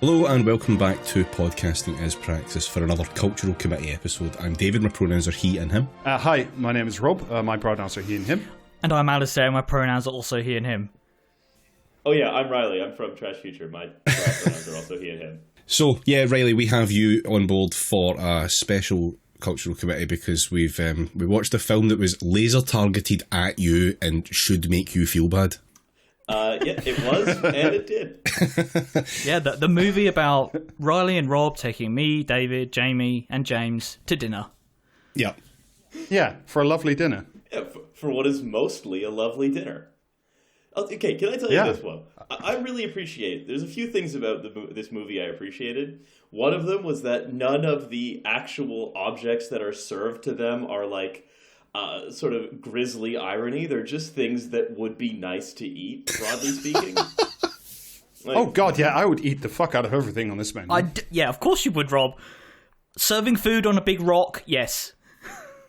Hello and welcome back to Podcasting as Practice for another Cultural Committee episode. I'm David, my pronouns are he and him. Hi, my name is Rob, my pronouns are he and him. And I'm Alistair, my pronouns are also he and him. Oh yeah, I'm Riley, I'm from Trash Future, my pronouns are also he and him. So, yeah, Riley, we have you on board for a special Cultural Committee because we watched a film that was laser targeted at you and should make you feel bad. Yeah, it was, and it did. Yeah, the movie about Riley and Rob taking me, David, Jamie, and James to dinner. Yeah. Yeah, for a lovely dinner. Yeah, for what is mostly a lovely dinner. Okay, can I tell you this one? I really appreciate. There's a few things about this movie I appreciated. One of them was that none of the actual objects that are served to them are like sort of grisly irony. They're just things that would be nice to eat, broadly speaking. Oh god, yeah, I would eat the fuck out of everything on this menu. Yeah, of course you would, Rob. Serving food on a big rock, yes.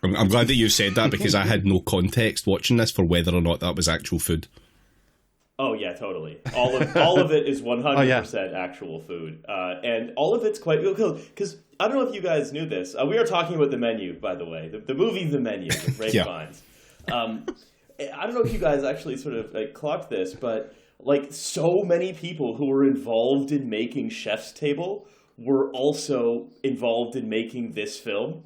I'm glad that you said that because I had no context watching this for whether or not that was actual food. Oh yeah, totally. All of it is 100% actual food, and all of it's quite cool. Because I don't know if you guys knew this. We are talking about The Menu, by the way, the movie The Menu with Ray Fiennes. I don't know if you guys actually sort of clocked this, but like so many people who were involved in making Chef's Table were also involved in making this film.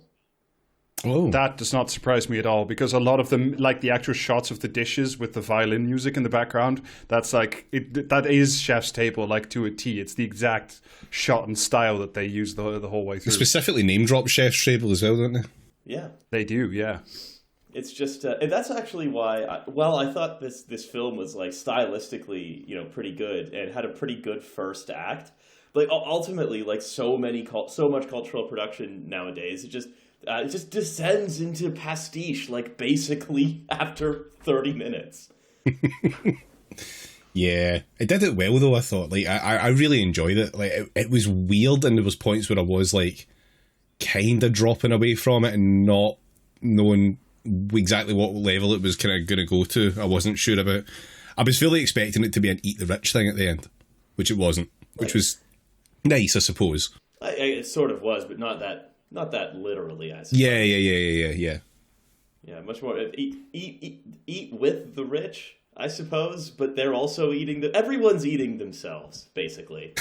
Oh. That does not surprise me at all, because a lot of them, like the actual shots of the dishes with the violin music in the background, that's like, that is Chef's Table, like to a T. It's the exact shot and style that they use the whole way through. They specifically name drop Chef's Table as well, don't they? Yeah. They do, yeah. It's just, and that's actually why, I thought this film was like stylistically, pretty good and had a pretty good first act. Like ultimately, like so much cultural production nowadays, it just descends into pastiche, like basically after 30 minutes. Yeah, it did it well though. I thought, like, I really enjoyed it. Like, it was weird, and there was points where I was like, kind of dropping away from it and not knowing exactly what level it was kind of going to go to. I wasn't sure about. I was fully expecting it to be an eat the rich thing at the end, which it wasn't, which was nice, I suppose. It sort of was, but not that literally, I suppose. Yeah. Yeah, much more eat with the rich, I suppose, but they're also everyone's eating themselves, basically.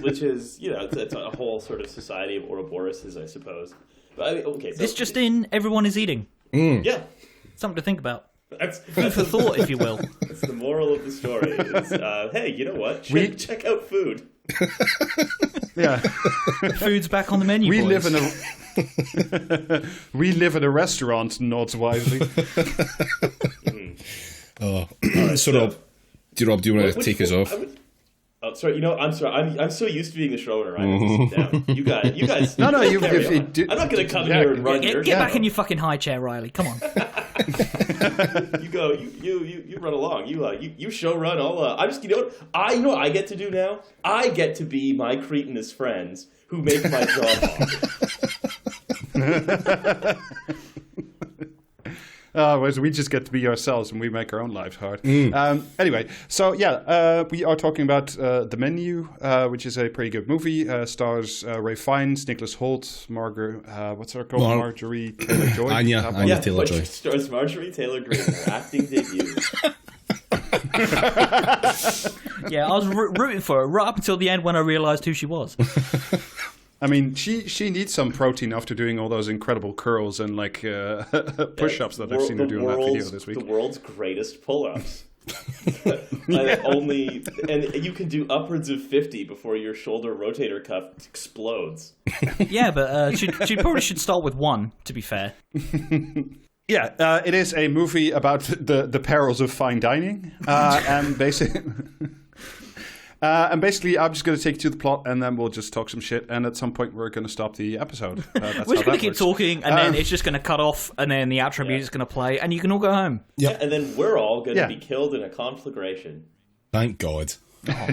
Which is, it's a whole sort of society of Ouroboruses, I suppose. But I mean, okay, so This just in, everyone is eating. Yeah. Something to think about. That's Food for thought, if you will. That's the moral of the story. Is, hey, you know what? Check out food. Yeah. Food's back on the menu, We boys. live in a restaurant, nods wisely. So, Rob, do you want to take us off? Oh, sorry. I'm sorry. I'm so used to being the showrunner. I have to sit down. You guys. No, I'm not going to come here and run your Get show. back in your fucking high chair, Riley. Come on. You go. You run along. You show run. I'm just. You know what I get to do now? I get to be my cretinous friends who make my job hard. Whereas we just get to be ourselves and we make our own lives hard. Anyway, so we are talking about The Menu, which is a pretty good movie. Stars Ray Fiennes, Nicholas Hoult, what's her called? Marjorie Taylor-Joy. Anya Taylor-Joy. Stars Marjorie Taylor-Joy in her acting debut. Yeah, I was rooting for her right up until the end when I realised who she was. I mean, she needs some protein after doing all those incredible curls and like push-ups that I've seen her do in that video this week. The world's greatest pull-ups. And you can do upwards of 50 before your shoulder rotator cuff explodes. Yeah, but she probably should start with one, to be fair. Yeah, it is a movie about the perils of fine dining, and basically. I'm just going to take you to the plot, and then we'll just talk some shit. And at some point, we're going to stop the episode. We're just going to keep talking, and then it's just going to cut off, and then the outro music's going to play, and you can all go home. Yeah, and then we're all going to be killed in a conflagration. Thank God. Oh,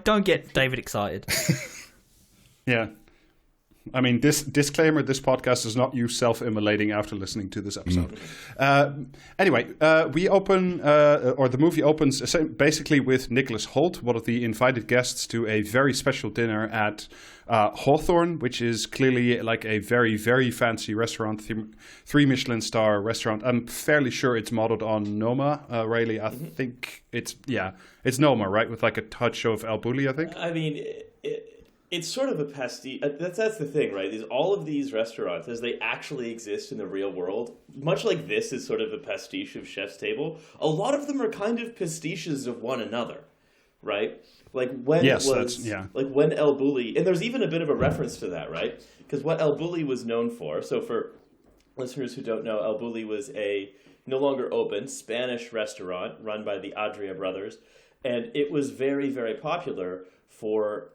don't get David excited. Yeah. I mean, this disclaimer, this podcast is not you self-immolating after listening to this episode. Anyway, we open, or the movie opens basically with Nicholas Hoult, one of the invited guests to a very special dinner at Hawthorne, which is clearly like a very, very fancy restaurant, 3 Michelin star restaurant. I'm fairly sure it's modeled on Noma, Riley. I think it's Noma, right? With like a touch of El Bulli, I think. I mean, it's sort of a pastiche. That's the thing, right? Is all of these restaurants, as they actually exist in the real world, much like this is sort of a pastiche of Chef's Table, a lot of them are kind of pastiches of one another, right? Like when like when El Bulli, and there's even a bit of a reference to that, right? Because what El Bulli was known for, so for listeners who don't know, El Bulli was a no longer open Spanish restaurant run by the Adria brothers, and it was very, very popular for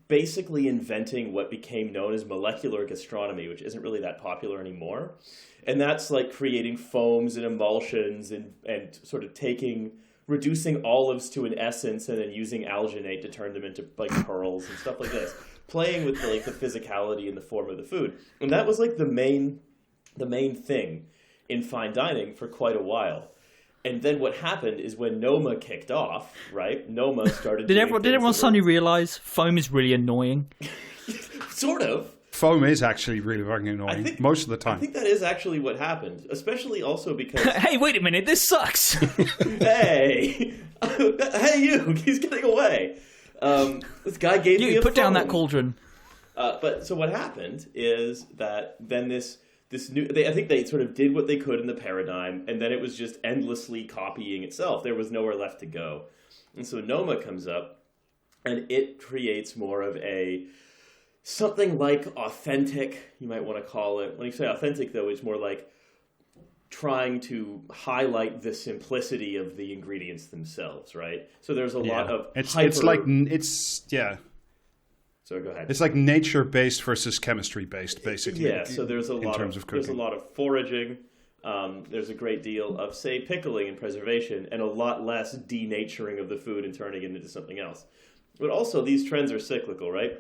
basically inventing what became known as molecular gastronomy, which isn't really that popular anymore. And that's like creating foams and emulsions and sort of reducing olives to an essence and then using alginate to turn them into like pearls and stuff like this, playing with the physicality and the form of the food. And that was like the main thing in fine dining for quite a while. And then what happened is when Noma kicked off, right? Noma started. Did everyone suddenly realize foam is really annoying? Sort of. Foam is actually really fucking annoying most of the time. I think that is actually what happened, especially also because. Hey, wait a minute! This sucks. Hey, you! He's getting away. This guy gave me a put down phone. that cauldron. But so what happened is that then this new, I think they sort of did what they could in the paradigm, and then it was just endlessly copying itself. There was nowhere left to go. And so Noma comes up, and it creates more of something like authentic, you might want to call it. When you say authentic, though, it's more like trying to highlight the simplicity of the ingredients themselves, right? So there's a lot of So go ahead. It's like nature-based versus chemistry-based, basically. Yeah, so there's a lot of foraging. There's a great deal of, say, pickling and preservation, and a lot less denaturing of the food and turning it into something else. But also, these trends are cyclical, right?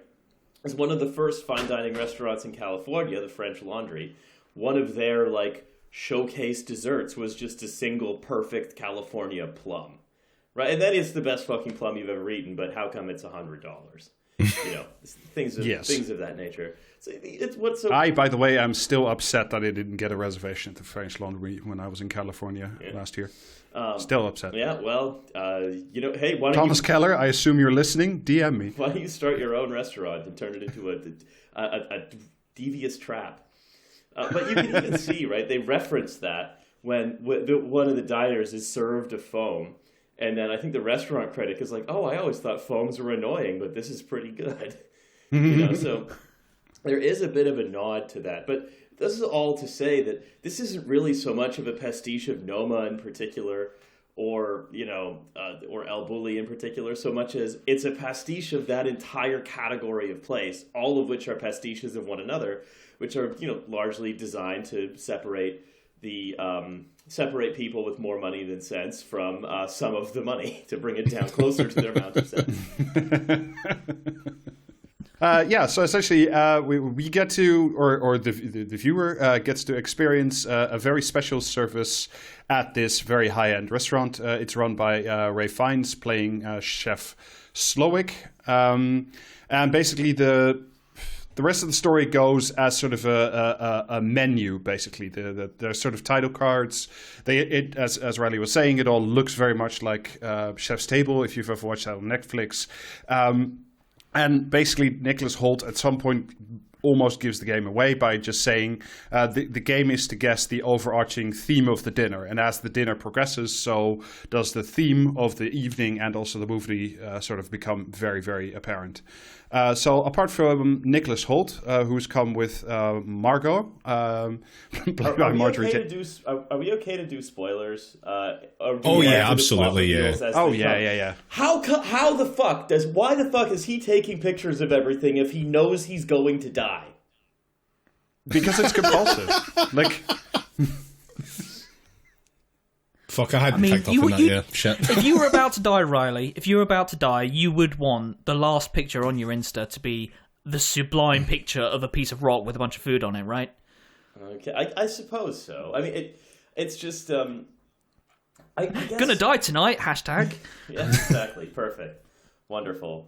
As one of the first fine dining restaurants in California, the French Laundry, one of their showcase desserts was just a single perfect California plum, right? And that is the best fucking plum you've ever eaten, but how come it's $100? Things of that nature. So by the way, I'm still upset that I didn't get a reservation at the French Laundry when I was in California last year. Still upset. Yeah, well, hey, why don't Thomas Keller, I assume you're listening. DM me. Why don't you start your own restaurant and turn it into a devious trap? But you can even see, right? They reference that when one of the diners is served a foam. And then I think the restaurant critic is like, "Oh, I always thought foams were annoying, but this is pretty good." So there is a bit of a nod to that. But this is all to say that this isn't really so much of a pastiche of Noma in particular, or or El Bulli in particular, so much as it's a pastiche of that entire category of place, all of which are pastiches of one another, which are largely designed to separate people with more money than sense from some of the money to bring it down closer to their amount of sense. So essentially we get to, or the viewer gets to experience a very special service at this very high-end restaurant. It's run by Ray Fiennes playing Chef Slowik. And basically the rest of the story goes as sort of a menu, basically. The sort of title cards. As Riley was saying, it all looks very much like Chef's Table, if you've ever watched that on Netflix. And basically, Nicholas Hoult at some point almost gives the game away by just saying the game is to guess the overarching theme of the dinner. And as the dinner progresses, so does the theme of the evening and also the movie sort of become very, very apparent. So apart from Nicholas Hoult, who's come with Margot, are we okay to do spoilers? Absolutely, yeah. Yeah. Why the fuck is he taking pictures of everything if he knows he's going to die? Because it's compulsive. Fuck, I hadn't picked up on that, yeah. Shit. If you were about to die, Riley, you would want the last picture on your Insta to be the sublime picture of a piece of rock with a bunch of food on it, right? Okay, I suppose so. I mean, it's just I guess... Gonna die tonight. Hashtag. Yeah, exactly. Perfect. Wonderful.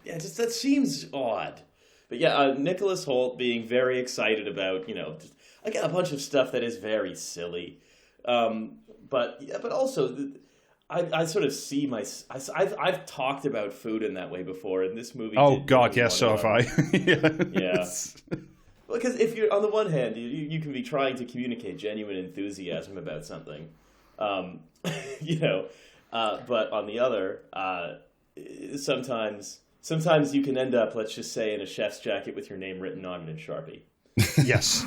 Yeah, just that seems odd. But yeah, Nicholas Hoult being very excited about, just, again, a bunch of stuff that is very silly. But also, I sort of see I've talked about food in that way before, and this movie. Oh God, yes, so have I. Yeah. Because if you're on the one hand, you can be trying to communicate genuine enthusiasm about something, but on the other, sometimes you can end up, let's just say, in a chef's jacket with your name written on it in Sharpie. Yes.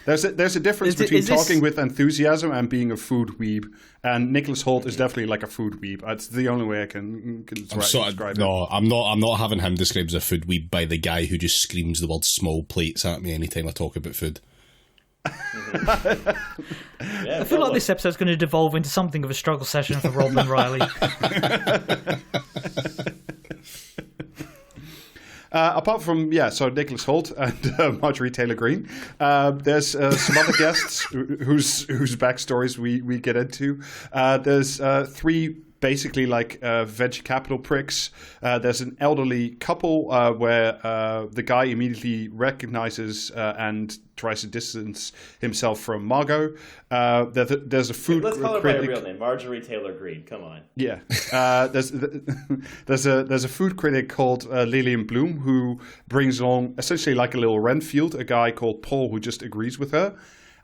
There's a difference between talking with enthusiasm and being a food weeb, and Nicholas Hoult is definitely like a food weeb. That's the only way I can describe it. No, I'm not having him described as a food weeb by the guy who just screams the word small plates at me anytime I talk about food. Yeah, I feel like this episode's going to devolve into something of a struggle session for Rob and Riley. Apart from, so Nicholas Hoult and Marjorie Taylor Greene, there's some other guests whose backstories we get into. There's three basically like veg capital pricks. There's an elderly couple where the guy immediately recognizes and tries to distance himself from Margot. There's a food critic. Let's call her critic. by her real name, Marjorie Taylor Greene. Come on. Yeah, there's a food critic called Lillian Bloom who brings along essentially like a little Renfield, a guy called Paul who just agrees with her.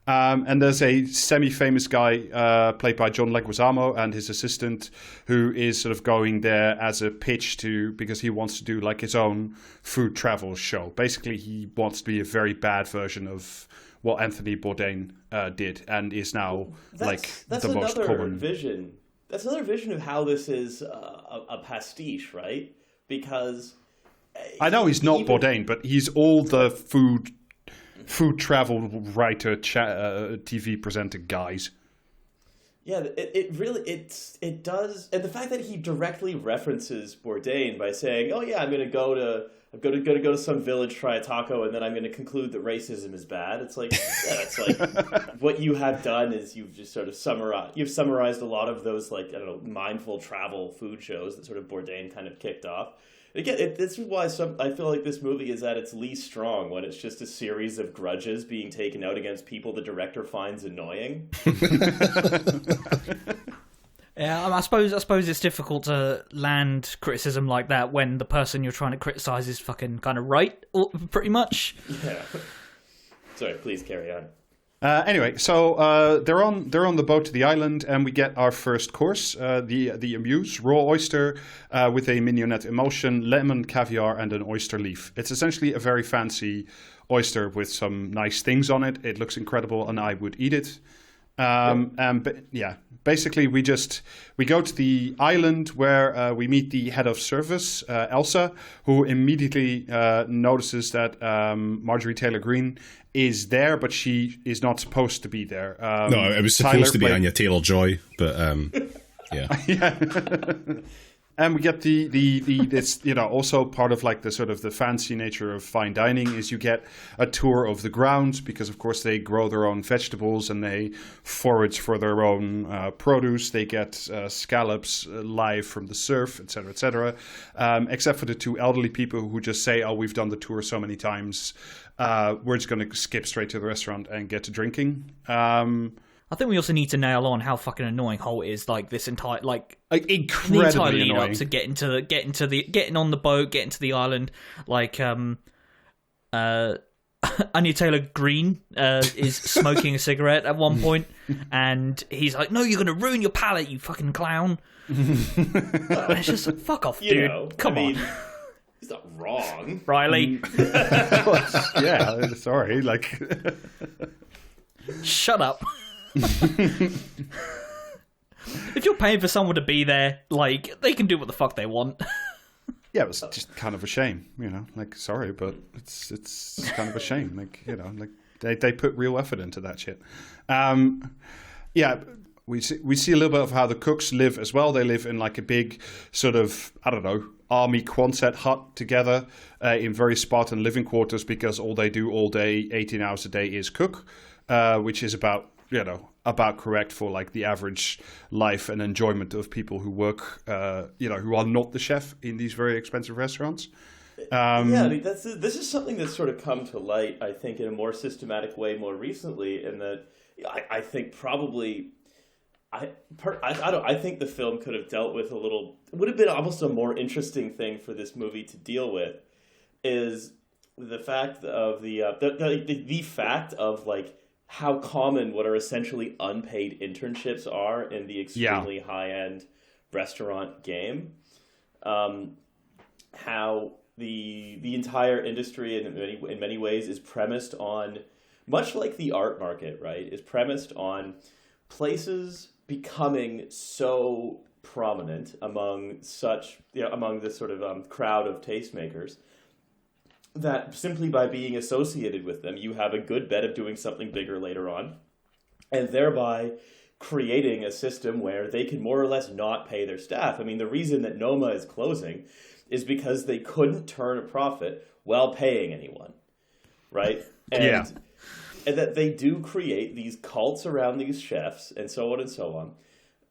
And there's a semi-famous guy played by John Leguizamo and his assistant who is sort of going there as a pitch because he wants to do like his own food travel show. Basically, he wants to be a very bad version of what Anthony Bourdain did and is now the most common vision. That's another vision of how this is a pastiche, right? Because I know he's not Bourdain, but he's all the food travel writer, TV presenter guys. Yeah, it does, and the fact that he directly references Bourdain by saying, "Oh yeah, I'm going to go to some village, try a taco, and then I'm going to conclude that racism is bad." It's like, it's like what you have done is you've just sort of summarized a lot of those mindful travel food shows that sort of Bourdain kind of kicked off. Again, this is why I feel like this movie is at its least strong when it's just a series of grudges being taken out against people the director finds annoying. Yeah, I suppose it's difficult to land criticism like that when the person you're trying to criticize is fucking kind of right, pretty much. Yeah. Sorry, please carry on. Anyway, so they're on the boat to the island, and we get our first course, the amuse, raw oyster with a mignonette emulsion, lemon, caviar, and an oyster leaf. It's essentially a very fancy oyster with some nice things on it. It looks incredible, and I would eat it. Basically, we go to the island where we meet the head of service, Elsa, who immediately notices that Marjorie Taylor Greene is there, but she is not supposed to be there. No, it was supposed to be Anya Taylor-Joy, but yeah. And we get it's also part of like the sort of the fancy nature of fine dining is you get a tour of the grounds because of course they grow their own vegetables and they forage for their own produce. They get scallops live from the surf, etc., etc. Except for the two elderly people who just say, "Oh, we've done the tour so many times, we're just going to skip straight to the restaurant and get to drinking." I think we also need to nail on how fucking annoying Holt is. Like this entire incredibly the entire lead annoying up to getting on the boat, getting to the island. Like Anya Taylor Greene is smoking a cigarette at one point, and he's like, "No, you're gonna ruin your palate, you fucking clown." And it's just like, fuck off, dude. Come on. He's not wrong, Riley. Yeah, sorry. Shut up. If you're paying for someone to be there, they can do what the fuck they want. Yeah, it was just kind of a shame, sorry, but it's kind of a shame. They put real effort into that shit. We see a little bit of how the cooks live as well. They live in like a big sort of, I don't know, army Quonset hut together in very Spartan living quarters because all they do all day, 18 hours a day, is cook, which is about correct for like the average life and enjoyment of people who work, who are not the chef in these very expensive restaurants. I mean, this is something that's sort of come to light, I think, in a more systematic way more recently, in that I think probably. I think the film could have dealt with would have been almost a more interesting thing for this movie to deal with, is the fact of the fact of like how common what are essentially unpaid internships are in the extremely high-end restaurant game. How the entire industry in many ways is premised on, much like the art market, right, is premised on places becoming so prominent among this sort of crowd of tastemakers that simply by being associated with them, you have a good bet of doing something bigger later on, and thereby creating a system where they can more or less not pay their staff. I mean, the reason that Noma is closing is because they couldn't turn a profit while paying anyone, right? And that they do create these cults around these chefs and so on and so on.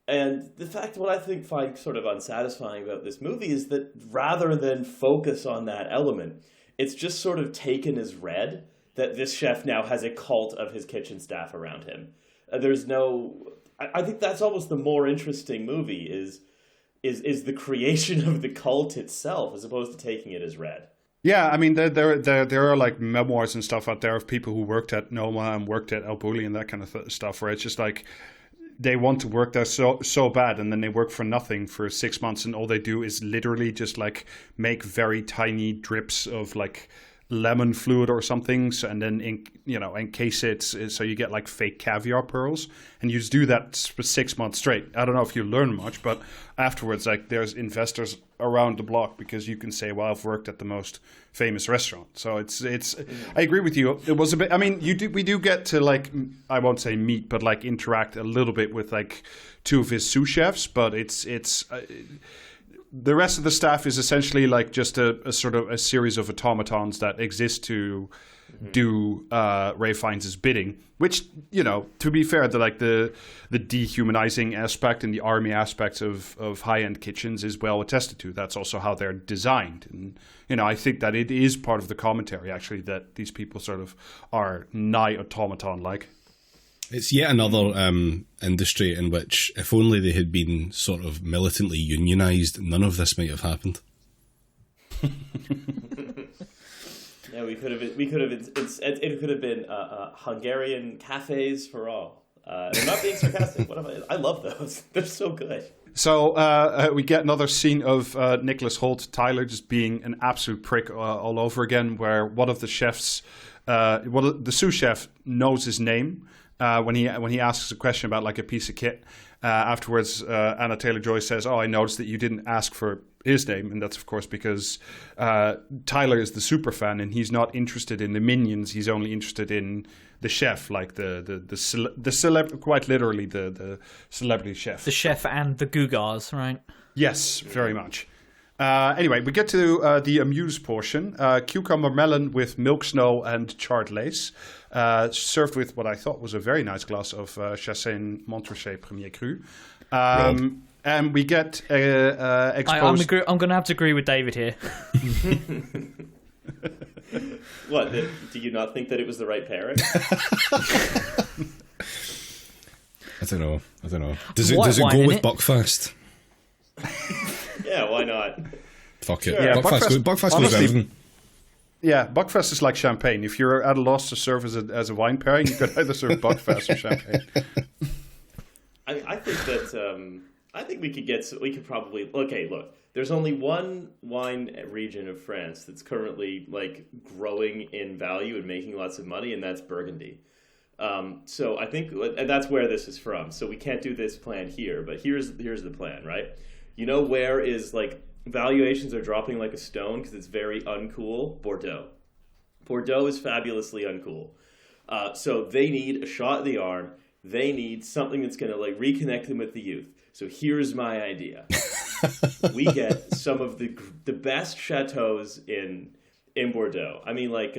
And the fact, what I find sort of unsatisfying about this movie is that rather than focus on that element, it's just sort of taken as read that this chef now has a cult of his kitchen staff around him. I think that's almost the more interesting movie is the creation of the cult itself as opposed to taking it as read. Yeah, I mean, there are like memoirs and stuff out there of people who worked at Noma and worked at El Bulli and that kind of stuff, where it's just like they want to work there so bad, and then they work for nothing for 6 months, and all they do is literally just like make very tiny drips of like lemon fluid or something, and then encase it so you get like fake caviar pearls, and you just do that for 6 months straight. I don't know if you learn much, but afterwards, like, there's investors around the block because you can say, well, I've worked at the most famous restaurant. So it's I agree with you. It was a bit, I mean, we do get to, like, I won't say meet, but like interact a little bit with like two of his sous chefs, but it's the rest of the staff is essentially like just a sort of a series of automatons that exist to do Ray Fiennes' bidding. Which, to be fair, the dehumanizing aspect and the army aspects of high-end kitchens is well attested to. That's also how they're designed. And, I think that it is part of the commentary, actually, that these people sort of are nigh automaton-like. It's yet another industry in which, if only they had been sort of militantly unionized, none of this might have happened. Yeah, it could have been Hungarian cafes for all. I'm not being sarcastic. I love those. They're so good. So we get another scene of Nicholas Hoult, Tyler, just being an absolute prick all over again, where one of the chefs, the sous chef, knows his name. When he asks a question about like a piece of kit, afterwards Anna Taylor-Joy says, "Oh, I noticed that you didn't ask for his name," and that's of course because Tyler is the super fan and he's not interested in the minions. He's only interested in the chef, like the quite literally the celebrity chef, the chef and the Gougars, right? Yes, very much. Anyway, we get to the amuse portion. Cucumber melon with milk snow and charred lace, served with what I thought was a very nice glass of Chassagne Montrachet Premier Cru. And we get exposed... I'm going to have to agree with David here. What? Do you not think that it was the right pairing? I don't know. Does it go with Buckfast? Yeah, why not? Fuck it. Sure. Yeah, Buckfast goes with everything. Yeah, Buckfast is like champagne. If you're at a loss to serve as a wine pairing, you could either serve Buckfast or champagne. I think that we could probably. Okay, look. There's only one wine region of France that's currently like growing in value and making lots of money, and that's Burgundy. So I think, and that's where this is from. So we can't do this plan here, but here's the plan, right? You know where is like valuations are dropping like a stone because it's very uncool? Bordeaux. Bordeaux is fabulously uncool. So they need a shot in the arm. They need something that's going to like reconnect them with the youth. So here's my idea. we get some of the best chateaus in Bordeaux. I mean, like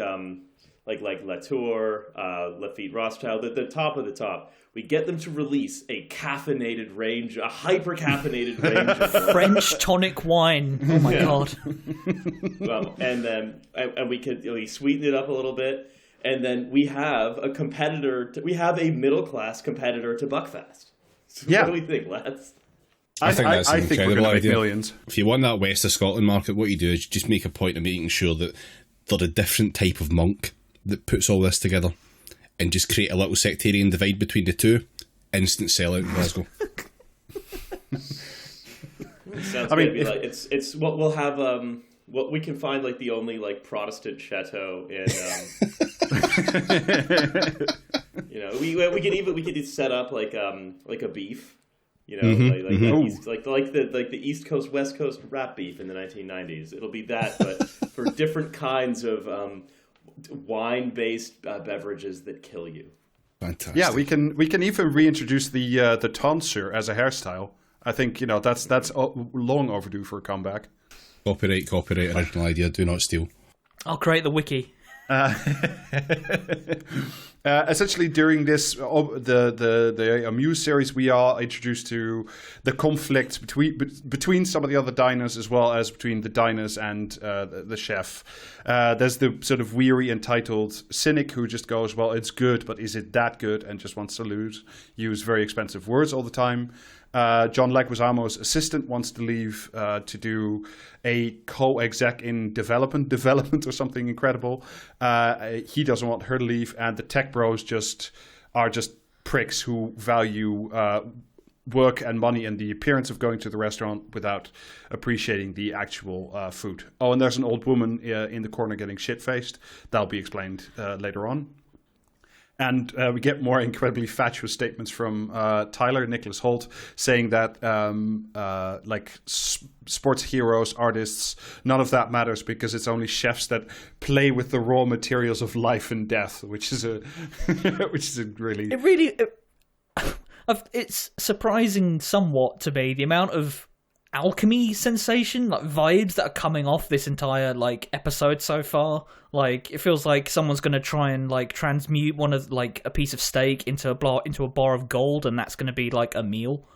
Latour, Lafite Rothschild, the top of the top. We get them to release a caffeinated range, a hyper-caffeinated range of French tonic wine. Oh my god! Well, and we sweeten it up a little bit, and then we have a competitor. We have a middle-class competitor to Buckfast. So what do we think, lads? I think that's an think we're incredible gonna make idea. millions. If you want that West of Scotland market, what you do is just make a point of making sure that they're a different type of monk that puts all this together, and just create a little sectarian divide between the two. Instant sellout in Glasgow. Sounds like it's what we'll have. What we can find like the only like Protestant chateau in. We could set up like a beef. The East Coast West Coast rap beef in the 1990s. It'll be that, but for different kinds of wine-based beverages that kill you. Fantastic. Yeah, we can even reintroduce the tonsure as a hairstyle. I think that's long overdue for a comeback. Copyright, original idea, do not steal. I'll create the wiki. Essentially, during this the Amuse series, we are introduced to the conflict between some of the other diners, as well as between the diners and the chef. There's the sort of weary, entitled cynic who just goes, "Well, it's good, but is it that good?" and just wants to use very expensive words all the time. John Leguizamo's assistant wants to leave to do a co-exec in development or something incredible. He doesn't want her to leave, and the tech bros are just pricks who value work and money and the appearance of going to the restaurant without appreciating the actual food. Oh, and there's an old woman in the corner getting shit-faced. That'll be explained later on. And we get more incredibly fatuous statements from Tyler, Nicholas Hoult, saying that sports heroes, artists, none of that matters because it's only chefs that play with the raw materials of life and death, which is a really... It's surprising somewhat to me the amount of alchemy sensation, like vibes that are coming off this entire episode so far. Like, it feels like someone's going to try and transmute a piece of steak into a bar of gold, and that's going to be like a meal.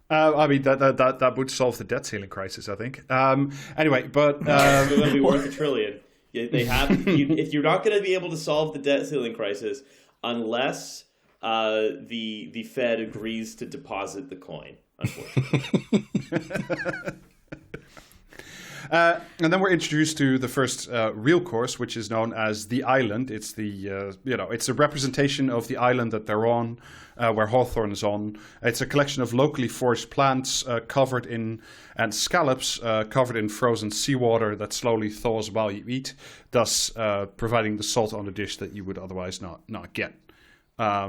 I mean that would solve the debt ceiling crisis, I think. Anyway, but it would be worth $1 trillion. They have. If you're not going to be able to solve the debt ceiling crisis unless the Fed agrees to deposit the coin, unfortunately. And then we're introduced to the first real course, which is known as the island. It's it's a representation of the island that they're on, where Hawthorne is on. It's a collection of locally foraged plants and scallops covered in frozen seawater that slowly thaws while you eat, thus providing the salt on the dish that you would otherwise not get. I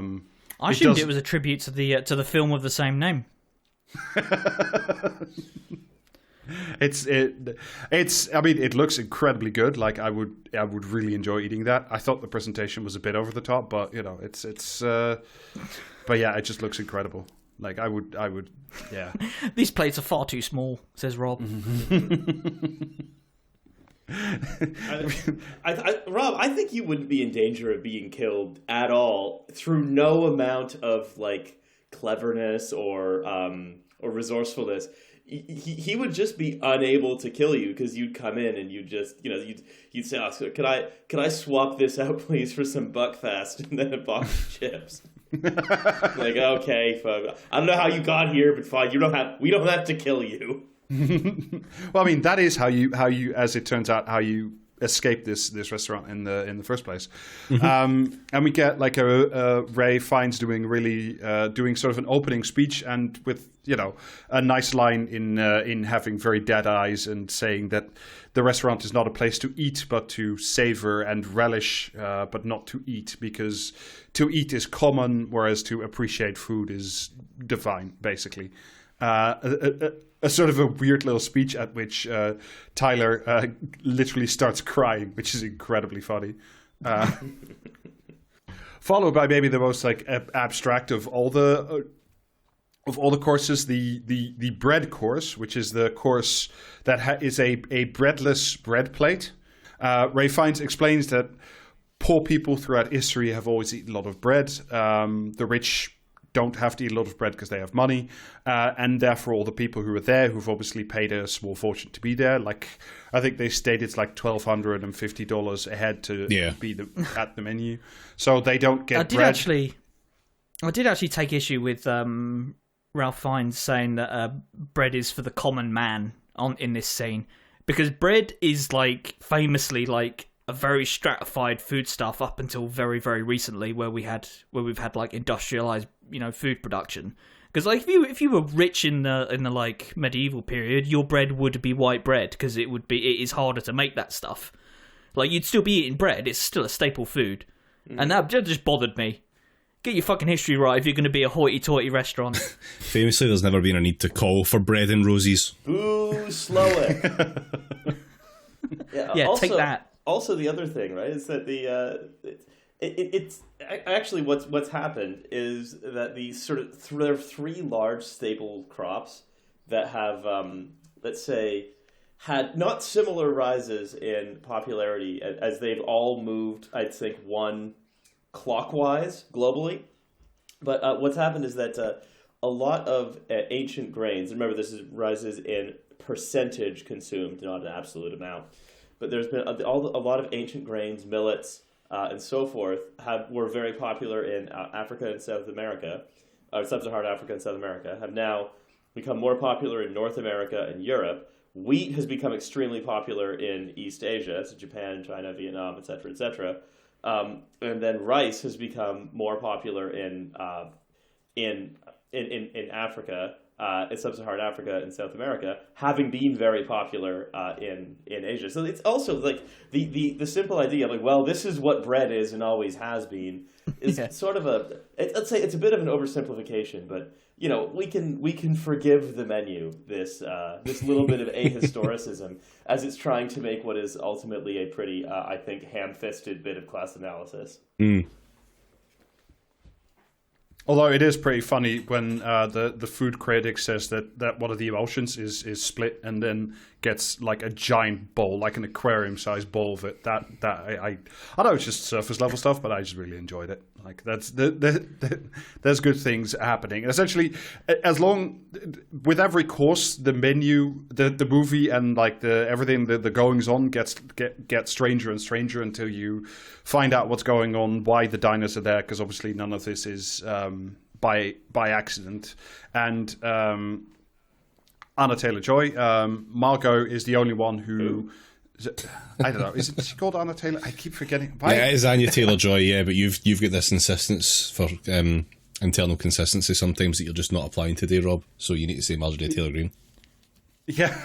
assumed it was a tribute to the film of the same name. I mean, it looks incredibly good. Like I would really enjoy eating that. I thought the presentation was a bit over the top, but but yeah, it just looks incredible. Like I would, yeah. These plates are far too small, says Rob. Rob, I think you wouldn't be in danger of being killed at all through no amount of cleverness or resourcefulness. He would just be unable to kill you because you'd come in and you'd say, "Oh, so could I swap this out, please, for some Buckfast and then a box of chips?" Okay, fine. I don't know how you got here, but fine. We don't have to kill you. Well, I mean, that is how you, as it turns out, how you escape this restaurant in the first place. And we get Ray Fiennes doing sort of an opening speech, and with a nice line in having very dead eyes and saying that the restaurant is not a place to eat but to savor and relish, but not to eat, because to eat is common, whereas to appreciate food is divine, basically. A sort of a weird little speech at which Tyler literally starts crying, which is incredibly funny. Followed by maybe the most abstract of all the of all the courses, the bread course, which is the course that is a breadless bread plate. Ray Fiennes explains that poor people throughout history have always eaten a lot of bread. The rich don't have to eat a lot of bread because they have money. And therefore, all the people who are there, who've obviously paid a small fortune to be there, like I think they stated it's like $1,250 a head to be at the menu. So they don't get bread. I did actually take issue with Ralph Fiennes saying that bread is for the common man in this scene, because bread is like famously like a very stratified foodstuff up until very, very recently, where we've had like industrialized, food production. Because like if you were rich in the like medieval period, your bread would be white bread because it is harder to make that stuff. Like you'd still be eating bread; it's still a staple food, and that just bothered me. Get your fucking history right if you're going to be a hoity-toity restaurant. Famously, there's never been a need to call for bread and roses. Boo, slow it. Yeah, also, take that. Also, the other thing, right, is that it's actually what's happened is that these there are three large staple crops that have, let's say, had not similar rises in popularity as they've all moved, I'd think, one clockwise globally. But what's happened is that a lot of ancient grains, remember this rises in percentage consumed, not an absolute amount, but there's been a lot of ancient grains, millets, and so forth were very popular in Africa and South America, or Sub-Saharan Africa and South America, have now become more popular in North America and Europe. Wheat has become extremely popular in East Asia, so Japan, China, Vietnam, etc., etc. And then rice has become more popular in Africa, in Sub-Saharan Africa and South America, having been very popular in Asia. So it's also like the simple idea of like, well, this is what bread is and always has been, is sort of let's say it's a bit of an oversimplification, but we can forgive the menu this little bit of ahistoricism as it's trying to make what is ultimately a pretty I think ham-fisted bit of class analysis. Although it is pretty funny when the food critic says that one of the emulsions is split and then gets like a giant bowl, like an aquarium-sized bowl of it. That I know it's just surface level stuff, but I just really enjoyed it. Like there's good things happening. Essentially, with every course, the menu, the movie, and like everything, the goings on gets stranger and stranger until you find out what's going on, why the diners are there, because obviously none of this is by accident. And Anna Taylor-Joy, Margot is the only one who. I don't know. Is she called Anna Taylor? I keep forgetting. Yeah, it is Anya Taylor-Joy. Yeah, but you've got this insistence for internal consistency sometimes that you're just not applying today, Rob. So you need to say Marjorie Taylor Greene. Yeah.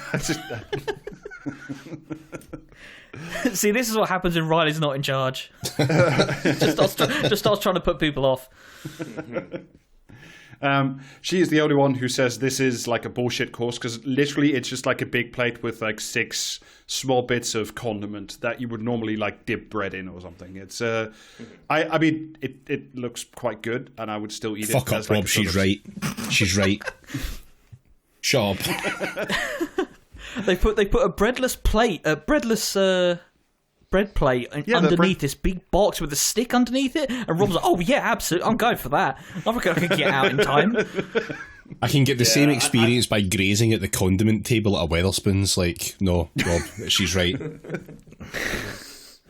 See, this is what happens when Riley's not in charge. just starts trying to put people off. She is the only one who says this is like a bullshit course, because literally it's just like a big plate with like 6 small bits of condiment that you would normally like dip bread in or something. It's I mean it looks quite good and I would still eat it. Fuck up, Rob. She's right. She's right. Shut up. They put a breadless bread plate underneath this big box with a stick underneath it, and Rob's like, "Oh yeah, absolutely, I'm going for that. I reckon I can get out in time." I can get the same experience by grazing at the condiment table at a Wetherspoons. Like, no, Rob, she's right.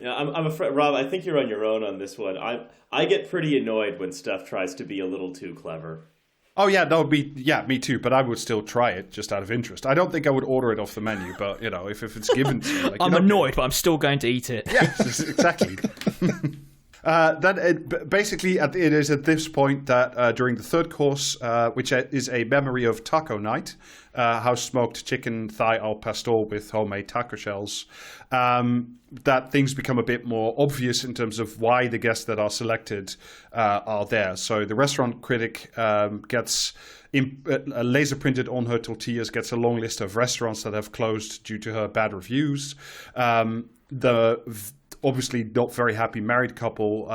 Yeah, I'm afraid, Rob. I think you're on your own on this one. I get pretty annoyed when stuff tries to be a little too clever. Oh yeah, me too. But I would still try it just out of interest. I don't think I would order it off the menu, but if it's given to you, like, I'm annoyed, but I'm still going to eat it. Yes, exactly. Basically, it is at this point that during the third course, which is a memory of taco night, house smoked chicken thigh al pastor with homemade taco shells, that things become a bit more obvious in terms of why the guests that are selected are there. So the restaurant critic gets laser printed on her tortillas, gets a long list of restaurants that have closed due to her bad reviews. obviously not very happy married couple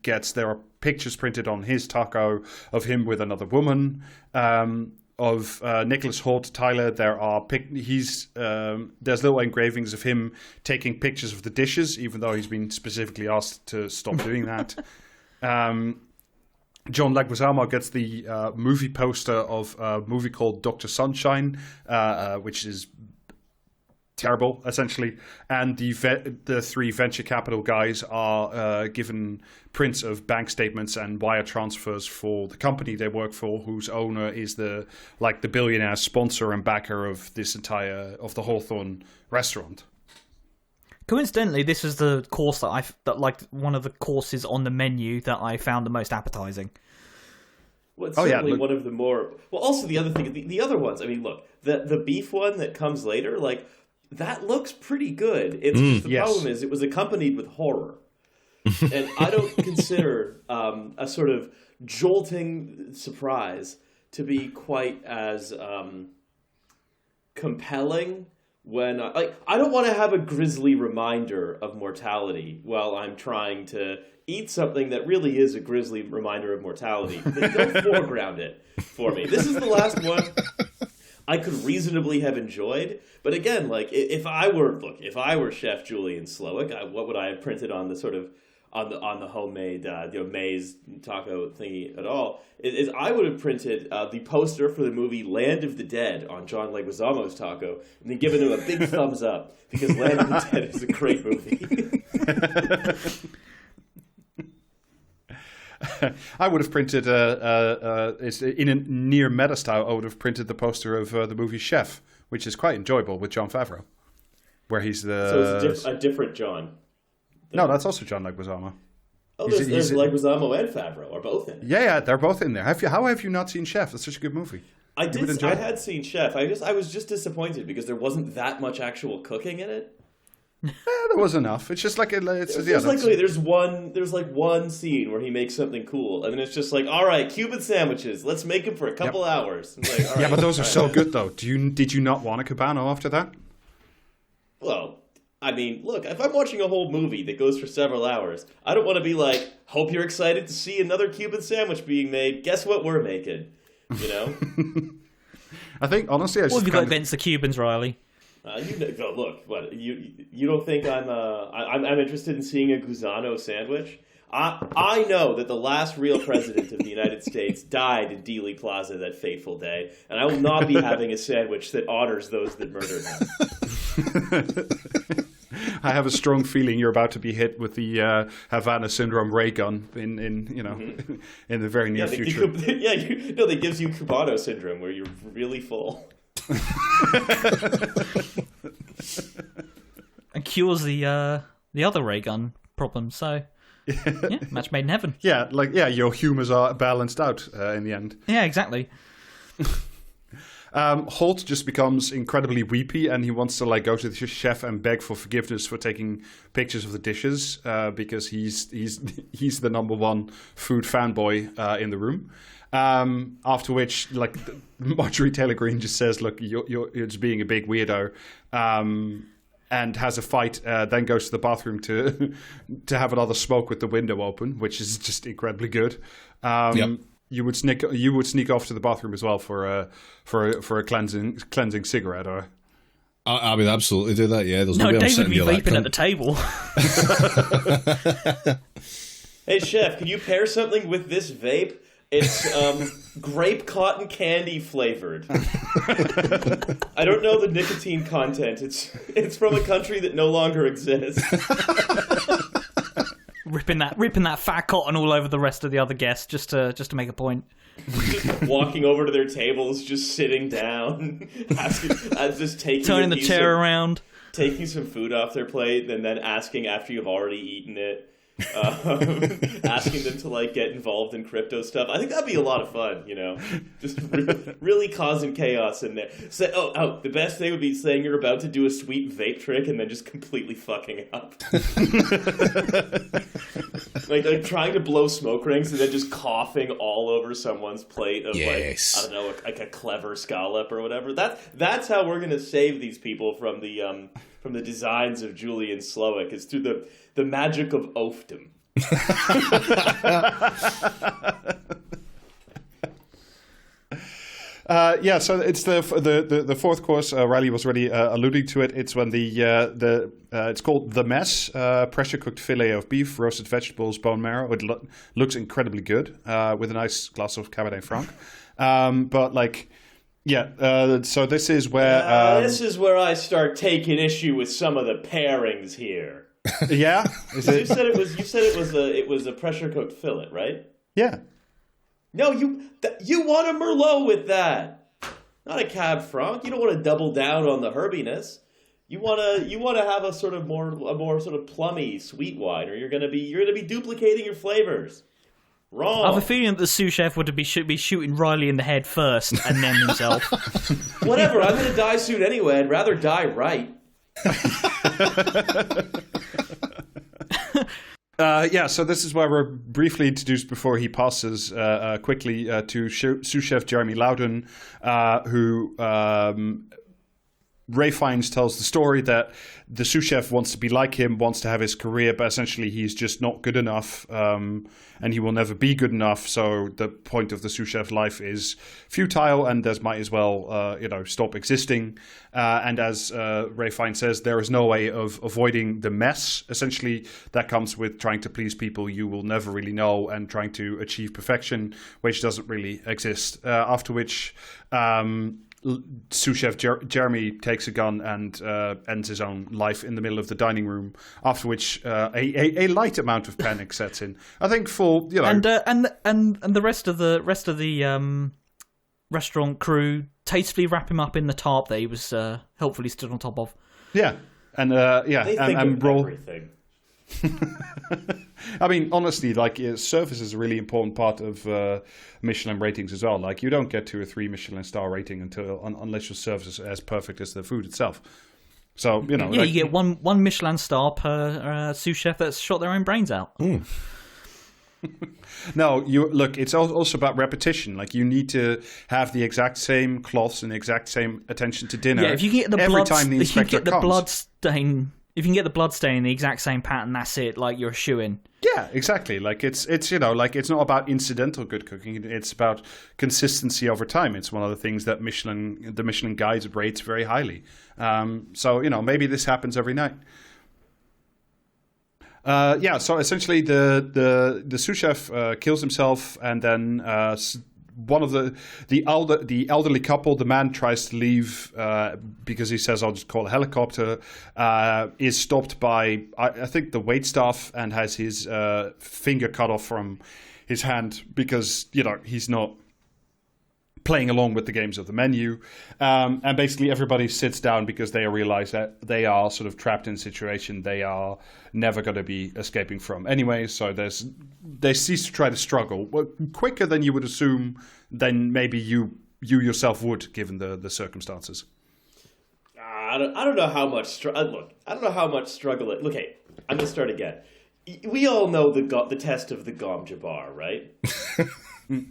gets their pictures printed on his taco of him with another woman. Of Nicholas Hoult, Tyler, there's little engravings of him taking pictures of the dishes, even though he's been specifically asked to stop doing that. John Leguizamo gets the movie poster of a movie called Dr. Sunshine, which is terrible, essentially. And the three venture capital guys are given prints of bank statements and wire transfers for the company they work for, whose owner is the billionaire sponsor and backer of the Hawthorne restaurant. Coincidentally, this is the course one of the courses on the menu that I found the most appetizing. Well, it's certainly one of the more. Well, also the other thing, the other ones. I mean, look, the beef one that comes later, like that looks pretty good. It's just the problem is it was accompanied with horror, and I don't consider a sort of jolting surprise to be quite as compelling. When I don't want to have a grisly reminder of mortality while I'm trying to eat something that really is a grisly reminder of mortality. Don't foreground it for me. This is the last one I could reasonably have enjoyed. But again, like if I were Chef Julian Slowik, what would I have printed on the sort of on the homemade maize taco thingy at all? Is I would have printed the poster for the movie Land of the Dead on John Leguizamo's taco and then given him a big thumbs up because Land of the Dead is a great movie. I would have printed in a near meta style. I would have printed the poster of the movie Chef, which is quite enjoyable with Jon Favreau, where he's so it's a different John. No, that's also John Leguizamo. Oh, there's Leguizamo and Favreau are both in it. Yeah, they're both in there. How have you not seen Chef? That's such a good movie. I had seen Chef. I was just disappointed because there wasn't that much actual cooking in it. Yeah, there was enough. It's just like there's one scene where he makes something cool, and then it's just like, all right, Cuban sandwiches. Let's make them for a couple hours. Like, all right, but those are so good though. Did you not want a Cabano after that? Well, I mean, look, if I'm watching a whole movie that goes for several hours, I don't want to be like, hope you're excited to see another Cuban sandwich being made. Guess what we're making? You know? I think, honestly, what have you got against the Cubans, Riley? Look, what you don't think I'm interested in seeing a Guzano sandwich? I know that the last real president of the United States died in Dealey Plaza that fateful day, and I will not be having a sandwich that honors those that murdered him. I have a strong feeling you're about to be hit with the Havana syndrome ray gun in the very near future. That gives you Cubano syndrome where you're really full. And cures the other ray gun problem. So yeah, match made in heaven. Your humors are balanced out in the end. Yeah, exactly. Holt just becomes incredibly weepy, and he wants to go to the chef and beg for forgiveness for taking pictures of the dishes because he's the number one food fanboy in the room. After which, Marjorie Taylor Greene just says, "Look, you're just being a big weirdo," and has a fight. Then goes to the bathroom to have another smoke with the window open, which is just incredibly good. Yep. You would sneak off to the bathroom as well for a cleansing cigarette, or I would absolutely do that. Yeah, there's no. David would be vaping at the table. Hey chef, can you pair something with this vape? It's grape cotton candy flavored. I don't know the nicotine content. It's from a country that no longer exists. Ripping that fat cotton all over the rest of the other guests just to make a point. Just walking over to their tables, just sitting down, turning the chair around, taking some food off their plate, and then asking after you've already eaten it. Asking them to get involved in crypto stuff. I think that'd be a lot of fun, just really causing chaos in there. The best thing would be saying you're about to do a sweet vape trick and then just completely fucking up. like trying to blow smoke rings and then just coughing all over someone's plate of I don't know, a clever scallop or whatever. That's how we're gonna save these people from the from the designs of Julian Slowik. It's through the magic of oafdom. So it's the fourth course. Riley was already alluding to it. It's when it's called the mess. Pressure cooked fillet of beef, roasted vegetables, bone marrow. It looks incredibly good with a nice glass of Cabernet Franc. So this is where this is where I start taking issue with some of the pairings here. Yeah, you said it was a pressure cooked fillet, right? Yeah. No, you want a Merlot with that, not a Cab Franc. You don't want to double down on the herbiness. You want to have a more sort of plummy sweet wine, or you're gonna be duplicating your flavors. Wrong. I have a feeling that the sous chef should be shooting Riley in the head first and then himself. Whatever. I'm gonna die soon anyway. I'd rather die right. So this is where we're briefly introduced before he passes quickly to sous chef Jeremy Loudon, who Ray Fiennes tells the story that the sous chef wants to be like him, wants to have his career, but essentially he's just not good enough, and he will never be good enough. So the point of the sous chef's life is futile, and might as well, stop existing. And as Ray Fiennes says, there is no way of avoiding the mess. Essentially, that comes with trying to please people you will never really know and trying to achieve perfection, which doesn't really exist. After which, sous chef Jeremy takes a gun and ends his own life in the middle of the dining room. After which, a light amount of panic sets in. I think for and the rest of the restaurant crew tastefully wrap him up in the tarp that he was helpfully stood on top of. Yeah, and they think of roll. Everything. I mean, honestly, service is a really important part of Michelin ratings as well. Like, you don't get to a 3 Michelin star rating unless your service is as perfect as the food itself. So, you get one Michelin star per sous chef that's shot their own brains out. Mm. No, it's also about repetition. Like, you need to have the exact same cloths and the exact same attention to dinner. Yeah, if you get the every time the inspector comes. If you can get the blood stain in the exact same pattern, that's it. Like, you're a shoo-in. Yeah, exactly. Like, it's it's not about incidental good cooking. It's about consistency over time. It's one of the things that the Michelin Guides rates very highly. So maybe this happens every night. So essentially the sous chef kills himself, and then one of the elderly couple, the man tries to leave because he says, I'll just call a helicopter, is stopped by, I think, the waitstaff, and has his finger cut off from his hand because, he's not playing along with the games of the menu. And basically everybody sits down because they realize that they are sort of trapped in a situation they are never going to be escaping from anyway. So they cease to try to struggle quicker than you would assume, than maybe you yourself would, given the circumstances. I don't know how much look. I don't know how much struggle it. Look, hey, I'm gonna start again. We all know the test of the Gom Jabbar, right? Of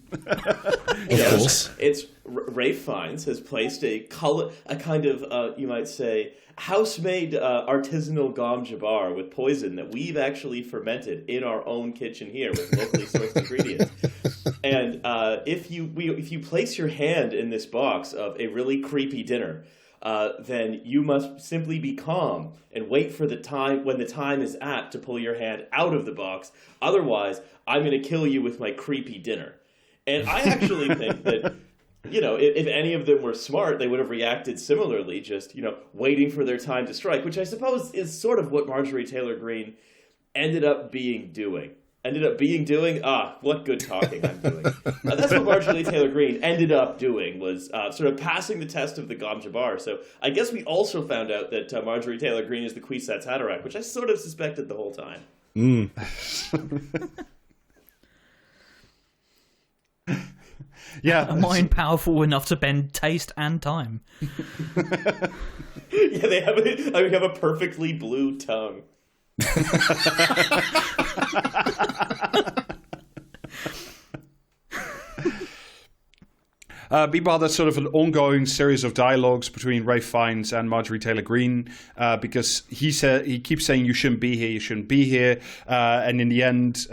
course. It's Ray Fiennes has placed a kind of you might say house-made artisanal Gom Jabbar with poison that we've actually fermented in our own kitchen here with locally sourced ingredients. And if you place your hand in this box of a really creepy dinner, then you must simply be calm and wait for the time when the time is apt to pull your hand out of the box. Otherwise, I'm going to kill you with my creepy dinner. And I actually think that, if any of them were smart, they would have reacted similarly, just, waiting for their time to strike, which I suppose is sort of what Marjorie Taylor Greene ended up doing. What good talking I'm doing. That's what Marjorie Taylor Greene ended up doing, was sort of passing the test of the Gom Jabbar. So I guess we also found out that Marjorie Taylor Greene is the Kwisatz Haderach, which I sort of suspected the whole time. Mm. Yeah, a mind powerful enough to bend taste and time. Yeah, they have a perfectly blue tongue. Meanwhile, there's sort of an ongoing series of dialogues between Ralph Fiennes and Marjorie Taylor Greene, because he keeps saying you shouldn't be here, and in the end,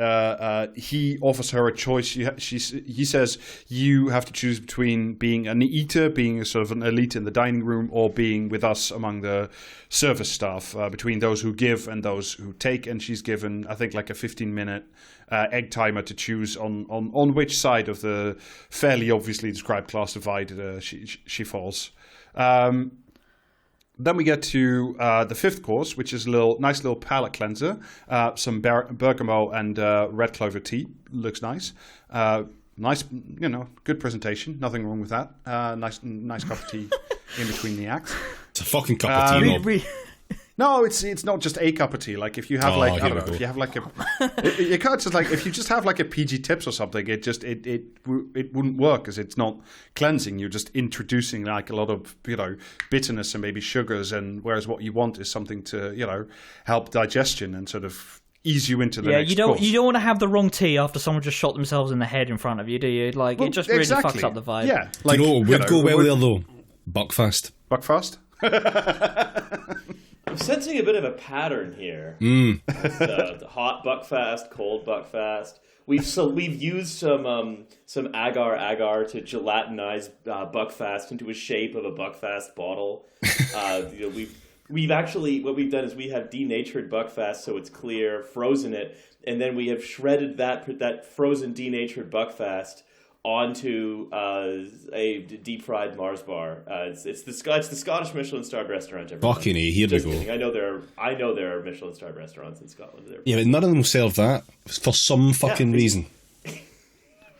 he offers her a choice. He says you have to choose between being an eater, being a sort of an elite in the dining room, or being with us among the service staff, between those who give and those who take. And she's given, I think, like a 15-minute egg timer to choose on which side of the fairly obviously described class divide she falls. Then we get to the fifth course, which is a nice little palate cleanser. Some bergamot and red clover tea. Looks nice. Nice, good presentation. Nothing wrong with that. Nice cup of tea in between the acts. It's a fucking cup of tea, Rob. No, it's not just a cup of tea. Like if you have if you have like you can't just like if you just have like a PG Tips or something, it wouldn't work because it's not cleansing. You're just introducing like a lot of bitterness and maybe sugars, and whereas what you want is something to help digestion and sort of ease you into the next course. You don't want to have the wrong tea after someone just shot themselves in the head in front of you, do you? Like it just really fucks up the vibe. Yeah, like what would go well there though? Buckfast. Buckfast. I'm sensing a bit of a pattern here. The hot Buckfast, cold Buckfast. We've used some agar to gelatinize Buckfast into a shape of a Buckfast bottle. We've actually, what we've done is we have denatured Buckfast so it's clear, frozen it, and then we have shredded that frozen denatured Buckfast onto a deep fried Mars bar. It's the Scottish Michelin starred restaurant. Fucking A, here we go. Kidding. I know there are Michelin starred restaurants in Scotland. Yeah, but none of them serve that for some fucking reason.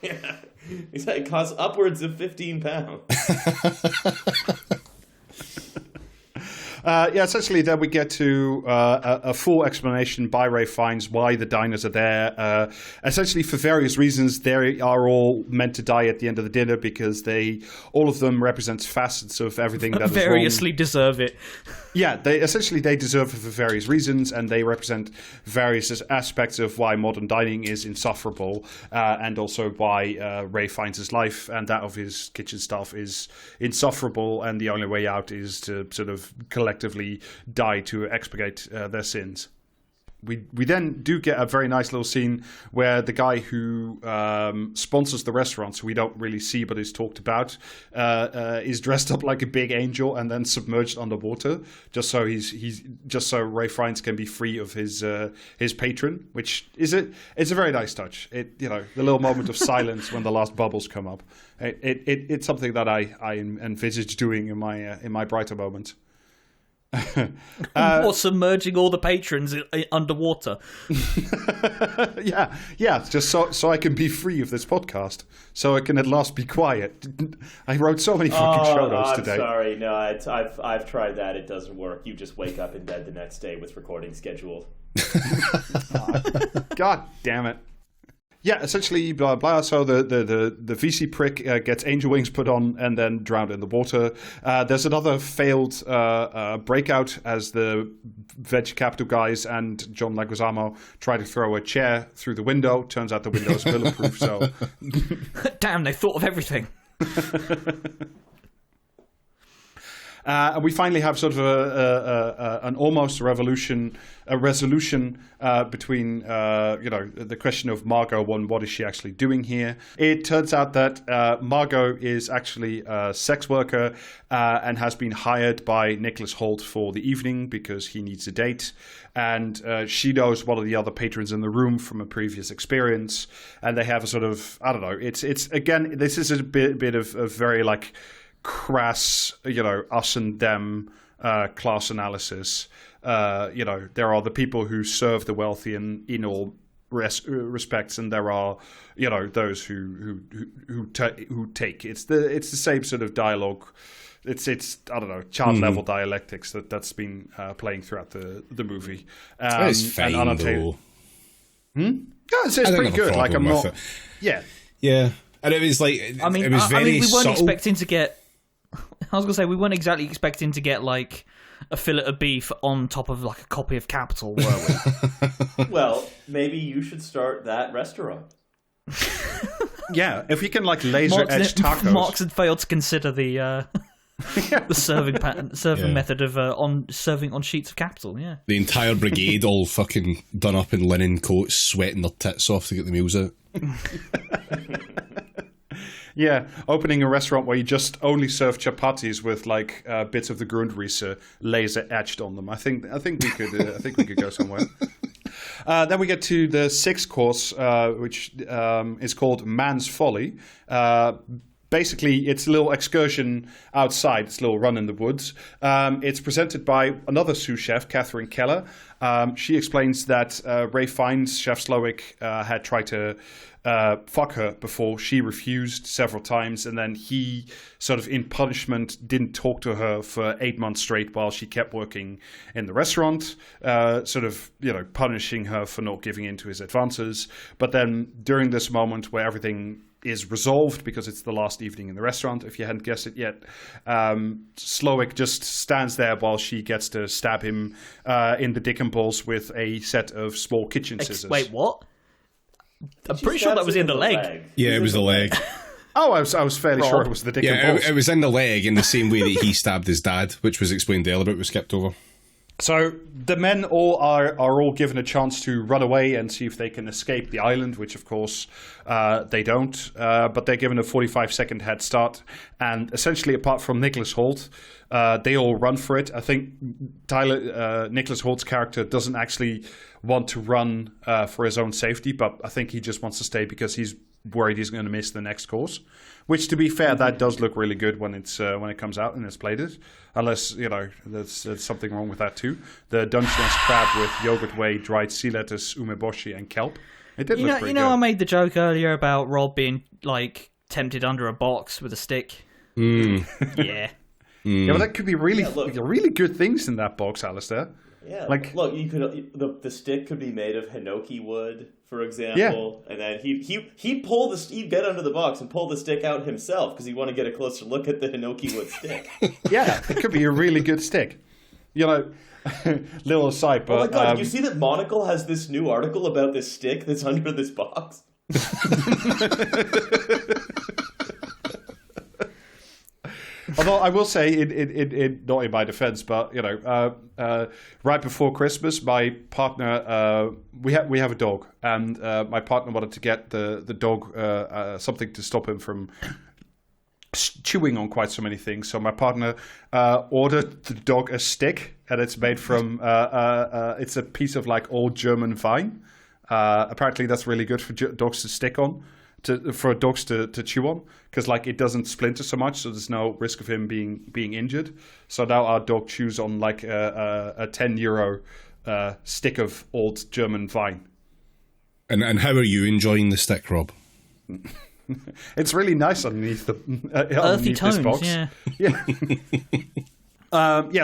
Yeah, it costs upwards of £15. Essentially, then we get to a full explanation by Ralph Fiennes why the diners are there. Essentially, for various reasons, they are all meant to die at the end of the dinner because all of them represent facets of everything that is wrong. Variously deserve it. Yeah, they deserve it for various reasons, and they represent various aspects of why modern dining is insufferable, and also why Ralph Fiennes' life and that of his kitchen staff is insufferable, and the only way out is to sort of collectively die to expiate their sins. We then do get a very nice little scene where the guy who sponsors the restaurant, so we don't really see but is talked about, is dressed up like a big angel and then submerged underwater, just so so Ralph Fiennes can be free of his patron, which it's a very nice touch. The little moment of silence when the last bubbles come up. It's something that I envisage doing in my brighter moments. Or submerging all the patrons underwater. yeah, just so I can be free of this podcast, so I can at last be quiet. I wrote so many fucking show notes today. I'm sorry, no, I've tried that. It doesn't work. You just wake up in bed the next day with recording scheduled. God damn it. Yeah, essentially, blah, blah. So the VC prick gets angel wings put on and then drowned in the water. There's another failed breakout as the Veg Capital guys and John Leguizamo try to throw a chair through the window. Turns out the window is bulletproof, so... Damn, they thought of everything. And we finally have sort of an almost resolution between the question of Margot. What is she actually doing here? It turns out that Margot is actually a sex worker and has been hired by Nicholas Hoult for the evening because he needs a date. And she knows one of the other patrons in the room from a previous experience, and they have a sort of, I don't know. It's again, this is a bit of very like crass, us and them class analysis. There are the people who serve the wealthy in all respects, and there are those who take. It's the same sort of dialogue. It's I don't know, child level dialectics that's been playing throughout the movie. It's fine though. Yeah, it's pretty good. Like I'm not. Yeah. And it was like, I mean, it was very we weren't subtle. expecting to get. I was gonna say we weren't exactly expecting to get like a fillet of beef on top of like a copy of Capital, were we? Well, maybe you should start that restaurant. Yeah, if you can like laser edge tacos. Marx had failed to consider the the serving method of serving on sheets of capital. Yeah, the entire brigade all fucking done up in linen coats, sweating their tits off to get the meals out. Yeah, opening a restaurant where you just only serve chapatis with like bits of the Grundrisse laser etched on them. I think we could go somewhere. Then we get to the sixth course, which is called Man's Folly. Basically, it's a little excursion outside. It's a little run in the woods. It's presented by another sous chef, Catherine Keller. She explains that Ray Fiennes, Chef Slowik, had tried to fuck her before. She refused several times, and then he sort of in punishment didn't talk to her for 8 months straight while she kept working in the restaurant, sort of, punishing her for not giving in to his advances. But then during this moment where everything is resolved, because it's the last evening in the restaurant, if you hadn't guessed it yet, Slowik just stands there while she gets to stab him in the dick and balls with a set of small kitchen scissors. Wait, what? I'm pretty sure that was in the leg. Yeah, it was the leg. Oh, I was fairly sure it was the dick and balls. It was in the leg in the same way that he stabbed his dad, which was explained earlier, but was skipped over. So the men all are all given a chance to run away and see if they can escape the island, which of course they don't. But they're given a 45-second head start, and essentially, apart from Nicholas Hoult, they all run for it. I think Nicholas Holt's character doesn't actually want to run for his own safety, but I think he just wants to stay because he's worried he's going to miss the next course. Which, to be fair, that does look really good when it comes out and it's plated. Unless, there's something wrong with that too. The Dungeness crab with yogurt whey, dried sea lettuce, umeboshi, and kelp. It did look pretty good. I made the joke earlier about Rob being, tempted under a box with a stick. Mm. Yeah. Yeah, but that could be really good things in that box, Alistair. Yeah, look, you could the stick could be made of hinoki wood, for example, and then he'd get under the box and pull the stick out himself because he'd want to get a closer look at the hinoki wood stick. Yeah, it could be a really good stick. Little aside, but oh my god, did you see that Monocle has this new article about this stick that's under this box? Although I will say, it not in my defense, but right before Christmas, my partner we have a dog, and my partner wanted to get the dog something to stop him from chewing on quite so many things. So my partner ordered the dog a stick, and it's made from it's a piece of old German vine. Apparently, that's really good for dogs to stick on. For dogs to chew on, because it doesn't splinter so much, so there's no risk of him being injured. So now our dog chews on a €10 stick of old German vine. And how are you enjoying the stick, Rob? It's really nice underneath earthy tones, this box. Yeah.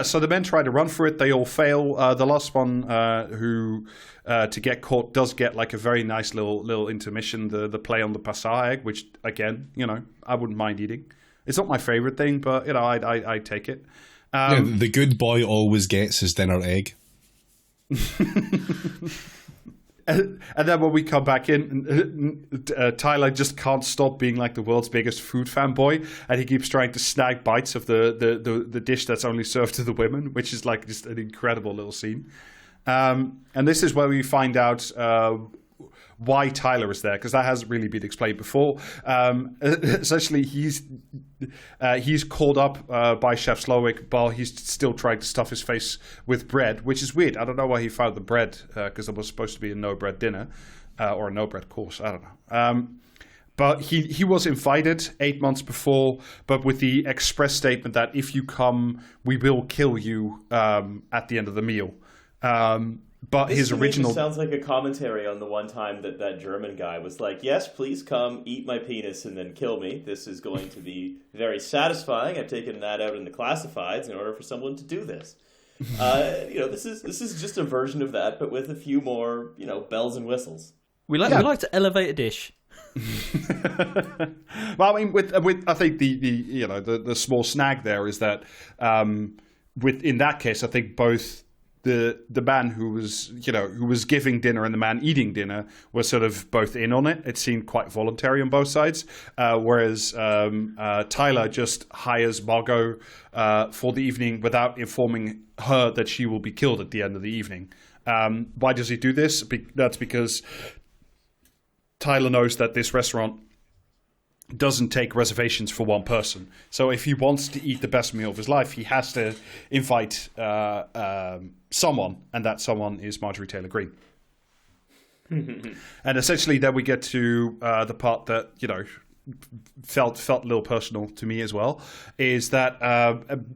So the men try to run for it. They all fail. The last one who to get caught does get a very nice little intermission. The play on the passa egg, which again, I wouldn't mind eating. It's not my favorite thing, but I take it. The good boy always gets his dinner egg. And then when we come back in, Tyler just can't stop being the world's biggest food fanboy, and he keeps trying to snag bites of the dish that's only served to the women, which is just an incredible little scene. And this is where we find out why Tyler is there, because that hasn't really been explained before. Essentially, he's called up by Chef Slowik while he's still trying to stuff his face with bread, which is weird. I don't know why he found the bread, because it was supposed to be a no-bread dinner, or a no-bread course. I don't know. But he was invited 8 months before, but with the express statement that if you come, we will kill you at the end of the meal. But this his original sounds like a commentary on the one time that German guy was like, "Yes, please come, eat my penis, and then kill me. This is going to be very satisfying. I've taken that out in the classifieds in order for someone to do this." This is just a version of that, but with a few more, bells and whistles. We like to elevate a dish. Well, I mean, with I think the small snag there is that in that case, I think both the man who was giving dinner and the man eating dinner were sort of both in on it. It seemed quite voluntary on both sides. Whereas Tyler just hires Margot for the evening without informing her that she will be killed at the end of the evening. Why does he do this? That's because Tyler knows that this restaurant doesn't take reservations for one person. So if he wants to eat the best meal of his life, he has to invite someone, and that someone is Marjorie Taylor Greene. And essentially then we get to the part that, felt a little personal to me as well, is that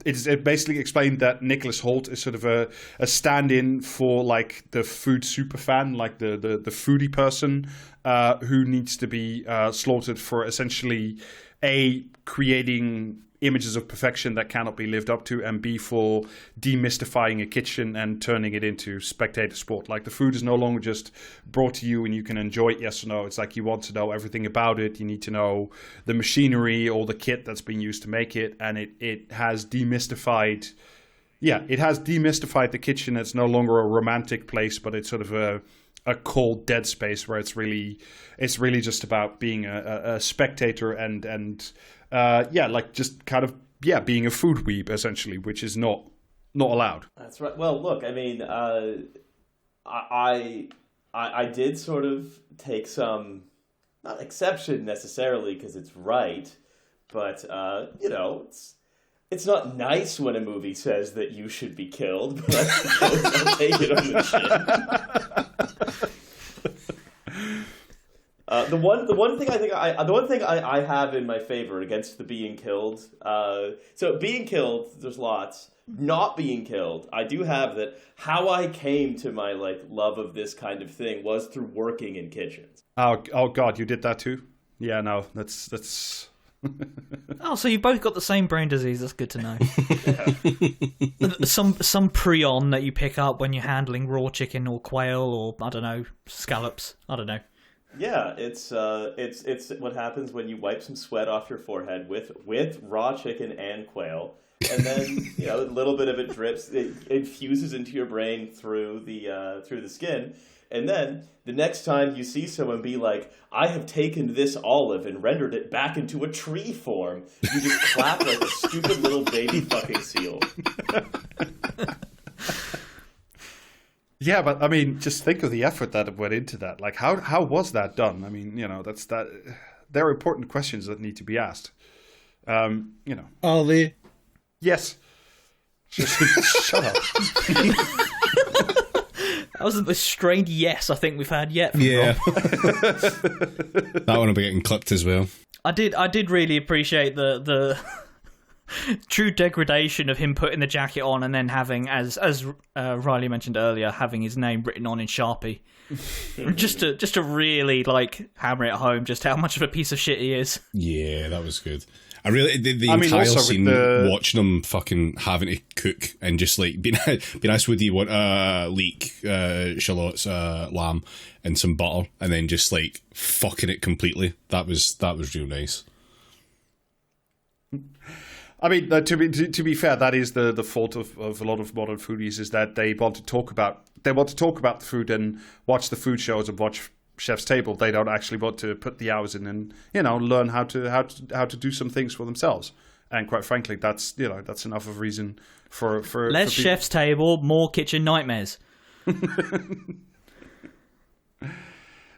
it basically explained that Nicholas Hoult is sort of a stand-in for like the food super fan, like the foodie person who needs to be slaughtered for essentially A, creating images of perfection that cannot be lived up to, and B, for demystifying a kitchen and turning it into spectator sport. Like the food is no longer just brought to you and you can enjoy it, yes or no. It's like you want to know everything about it. You need to know the machinery or the kit that's being used to make it, and it has demystified. Yeah, it has demystified the kitchen. It's no longer a romantic place, but it's sort of a cold, dead space where it's really just about being a spectator and like just kind of being a food weeb essentially, which is not allowed. That's right. Well, look, I mean, I did sort of take some, not exception necessarily because it's right, but it's not nice when a movie says that you should be killed, but I suppose I'll take it on the chin. The one thing I have in my favor against the being killed. So being killed, there's lots. Not being killed, I do have that. How I came to my love of this kind of thing was through working in kitchens. Oh God, you did that too? Yeah, no, that's. Oh, so you both got the same brain disease. That's good to know. Some prion that you pick up when you're handling raw chicken or quail or I don't know, scallops. I don't know. Yeah, it's what happens when you wipe some sweat off your forehead with raw chicken and quail, and then a little bit of it drips. It infuses into your brain through the skin. And then the next time you see someone be like, I have taken this olive and rendered it back into a tree form, you just clap like a stupid little baby fucking seal. Yeah, but I mean, just think of the effort that went into that. Like, how was that done? I mean, there are important questions that need to be asked. Are they? Yes. Shut up. That was the most strained yes I think we've had yet. Yeah. That one will be getting clipped as well. I did really appreciate the true degradation of him putting the jacket on and then having, as Riley mentioned earlier, having his name written on in Sharpie. just to really hammer it home just how much of a piece of shit he is. Yeah, that was good. I really the entire scene watching him fucking having to cook and just be nice with you want leek, shallots, lamb and some butter and then just fucking it completely. That was real nice. I mean, to be fair, that is the fault of a lot of modern foodies, is that they want to talk about the food and watch the food shows and watch Chef's Table. They don't actually want to put the hours in and learn how to do some things for themselves. And quite frankly, that's enough of a reason for less Chef's Table, more kitchen nightmares.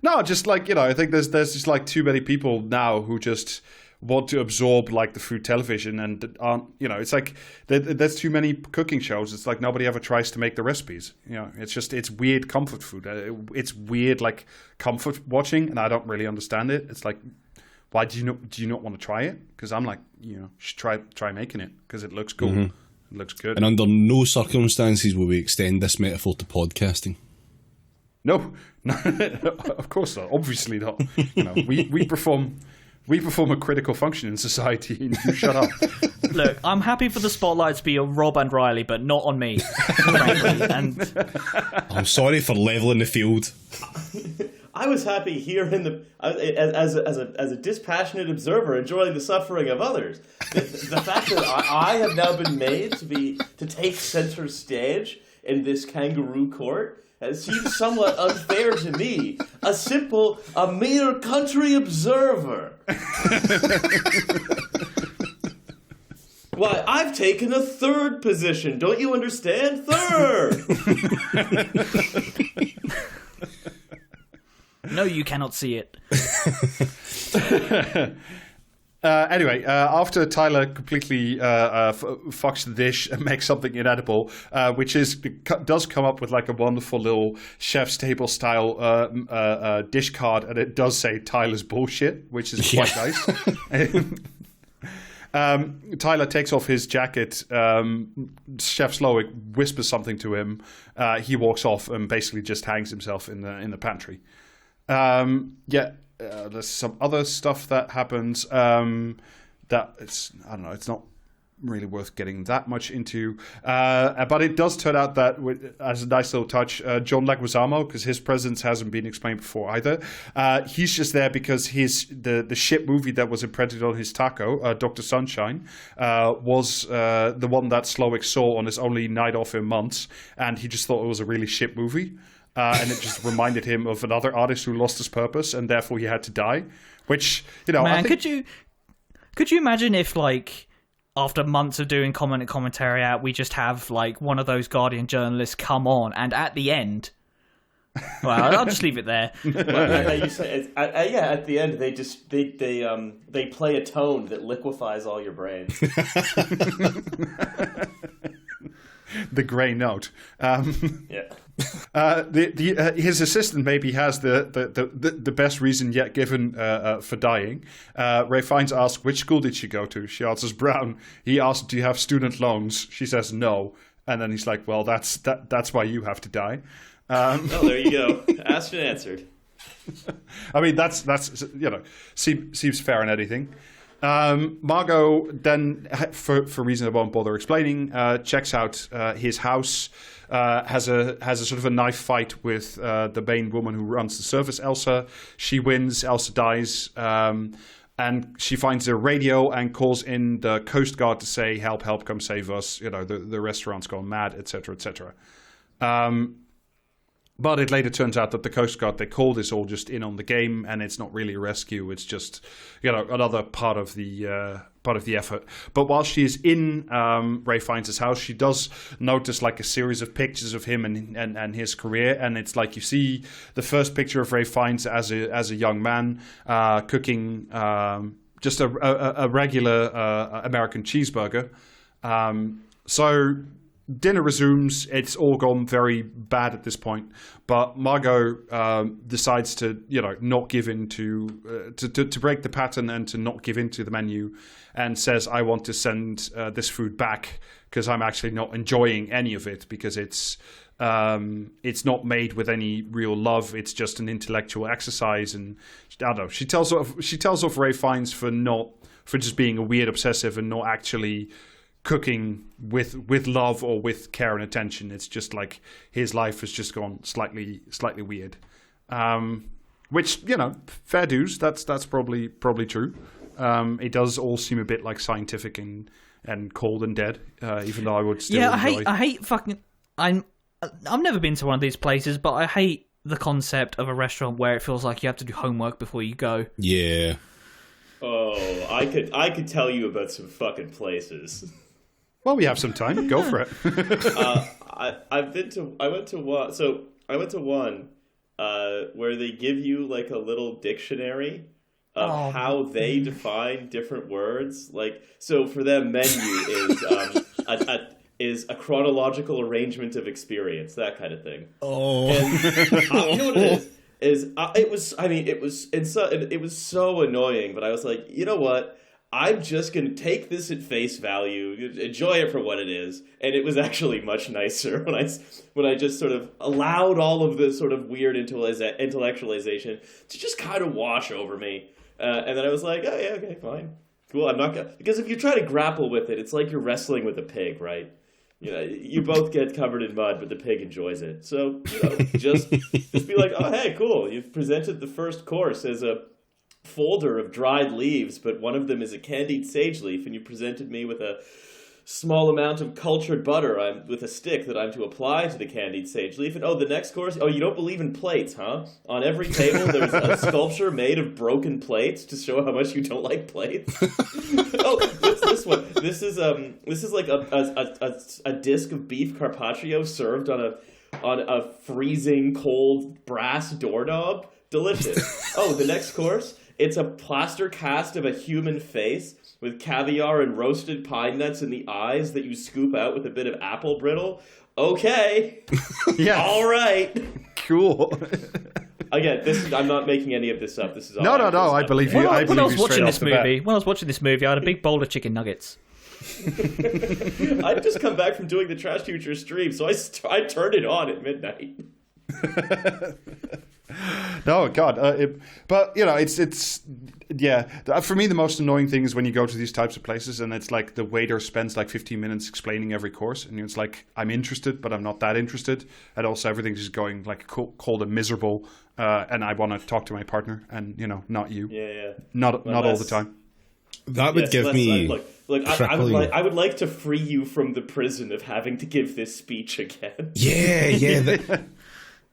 No, just I think there's just too many people now who just want to absorb the food television and aren't, it's there's too many cooking shows. It's nobody ever tries to make the recipes. It's weird comfort food. It's weird comfort watching, and I don't really understand it. It's why do you not want to try it? Because I'm you should try making it because it looks cool. Mm-hmm. It looks good. And under no circumstances will we extend this metaphor to podcasting. No, of course not. Obviously not. We perform a critical function in society, and you shut up. Look, I'm happy for the spotlight to be on Rob and Riley, but not on me, frankly. And I'm sorry for leveling the field. I was happy here as a dispassionate observer, enjoying the suffering of others. The fact that I have now been made to take center stage in this kangaroo court seems somewhat unfair to me, a mere country observer. Why, I've taken a third position. Don't you understand? Third! No, you cannot see it. Anyway, after Tyler completely fucks the dish and makes something inedible, which does come up with like a wonderful little chef's table style dish card, and it does say Tyler's bullshit, which is quite nice. Tyler takes off his jacket. Chef Slowik whispers something to him. He walks off and basically just hangs himself in the pantry. There's some other stuff that happens that it's not really worth getting that much into. But it does turn out that, as a nice little touch, John Leguizamo, because his presence hasn't been explained before either, he's just there because the ship movie that was imprinted on his taco, Dr. Sunshine, was the one that Slowik saw on his only night off in months, and he just thought it was a really shit movie. And it just reminded him of another artist who lost his purpose, and therefore he had to die. Which, Man, I think... could you imagine if, like, after months of doing commentary out, we just have like one of those Guardian journalists come on, and at the end, well, I'll just leave it there. Well, you say, at the end they play a tone that liquefies all your brains. The grey note. Yeah. His assistant maybe has the best reason yet given for dying. Ray Fiennes asks, which school did she go to? She answers Brown. He asks, do you have student loans? She says no. And then he's like, well, that's why you have to die. Oh, there you go. Asked and answered. I mean, that's seems fair in anything. Margot then, for reasons I won't bother explaining, checks out his house. Has a sort of a knife fight with the main woman who runs the service, Elsa. She wins. Elsa dies, and she finds a radio and calls in the Coast Guard to say, "Help! Help! Come save us!" You know, the restaurant's gone mad, etc., etc. But it later turns out that the Coast Guard they called is all just in on the game, and it's not really a rescue. It's just, another part of the effort. But while she is in Ray Fiennes' house, she does notice like a series of pictures of him and his career, and it's like you see the first picture of Ray Fiennes as a young man cooking just a regular American cheeseburger. So dinner resumes. It's all gone very bad at this point, but Margot decides to, not give in to break the pattern and to not give in to the menu, and says, "I want to send this food back because I'm actually not enjoying any of it because it's not made with any real love. It's just an intellectual exercise." And I don't know. She tells off Ray Fiennes for just being a weird obsessive and not actually cooking with love or with care and attention. It's just like his life has just gone slightly weird, which fair dues. That's probably true. It does all seem a bit like scientific and cold and dead, even though I would still enjoy. I hate fucking. I've never been to one of these places, but I hate the concept of a restaurant where it feels like you have to do homework before you go. Yeah. Oh, I could tell you about some fucking places. Well, we have some time. Go for it. I went to one where they give you like a little dictionary of how they define different words. Like, so for them, menu is a chronological arrangement of experience, that kind of thing. Oh, and, you know what it is? It was so annoying, but I was like, you know what? I'm just going to take this at face value, enjoy it for what it is. And it was actually much nicer when I just sort of allowed all of this sort of weird intellectualization to just kind of wash over me. And then I was like, oh yeah, okay, fine. Cool, I'm not going to... Because if you try to grapple with it, it's like you're wrestling with a pig, right? You both get covered in mud, but the pig enjoys it. So, just be like, oh, hey, cool. You've presented the first course as a folder of dried leaves, but one of them is a candied sage leaf, and you presented me with a small amount of cultured butter with a stick that I'm to apply to the candied sage leaf. And the next course, you don't believe in plates, huh? On every table there's a sculpture made of broken plates to show how much you don't like plates. This one. This is like a disc of beef carpaccio served on a freezing cold brass doorknob. Delicious. The next course, it's a plaster cast of a human face with caviar and roasted pine nuts in the eyes that you scoop out with a bit of apple brittle. Okay. Yeah. All right. Cool. Again, I'm not making any of this up. This is all No. I believe you. When I was watching this movie, I had a big bowl of chicken nuggets. I'd just come back from doing the Trash Future stream, so I turned it on at midnight. No, God. But, it's yeah. For me, the most annoying thing is when you go to these types of places and it's like the waiter spends like 15 minutes explaining every course. And it's like, I'm interested, but I'm not that interested. And also everything's just going like cold and miserable. And I want to talk to my partner and, not you. Yeah. Not all the time. That would give me... Look, I would like to free you from the prison of having to give this speech again. Yeah.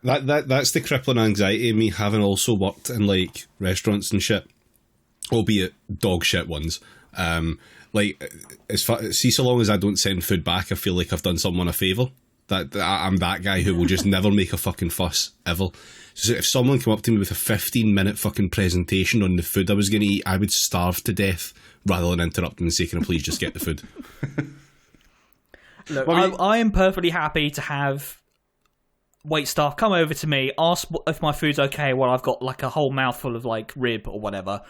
That's the crippling anxiety of me, having also worked in like restaurants and shit, albeit dog shit ones. So long as I don't send food back, I feel like I've done someone a favour. That I'm that guy who will just never make a fucking fuss ever. So if someone came up to me with a 15-minute fucking presentation on the food I was going to eat, I would starve to death rather than interrupt them and say, "Can I please just get the food?" Look, I am perfectly happy to have wait staff come over to me, ask if my food's okay while I've got like a whole mouthful of like rib or whatever,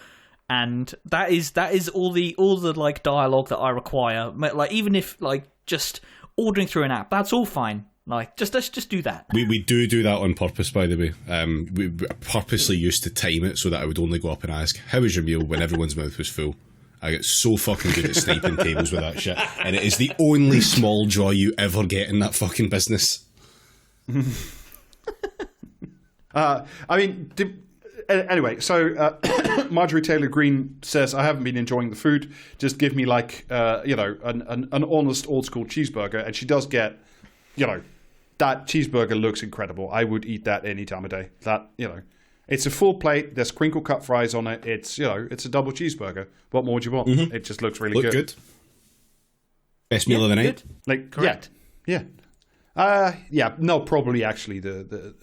and that is all the like dialogue that I require. Like even if like just ordering through an app, that's all fine. Like let's just do that. We do that on purpose, by the way. We purposely used to time it so that I would only go up and ask, "How was your meal?" when everyone's mouth was full. I get so fucking good at sniping tables with that shit, and it is the only small joy you ever get in that fucking business. Anyway, so Marjorie Taylor Greene says, "I haven't been enjoying the food. Just give me like an honest old school cheeseburger." And she does get, that cheeseburger looks incredible. I would eat that any time of day. That it's a full plate. There's crinkle cut fries on it. It's it's a double cheeseburger. What more would you want? Mm-hmm. It just looks really good. Best meal of the night. Like correct. Yeah. No, probably actually the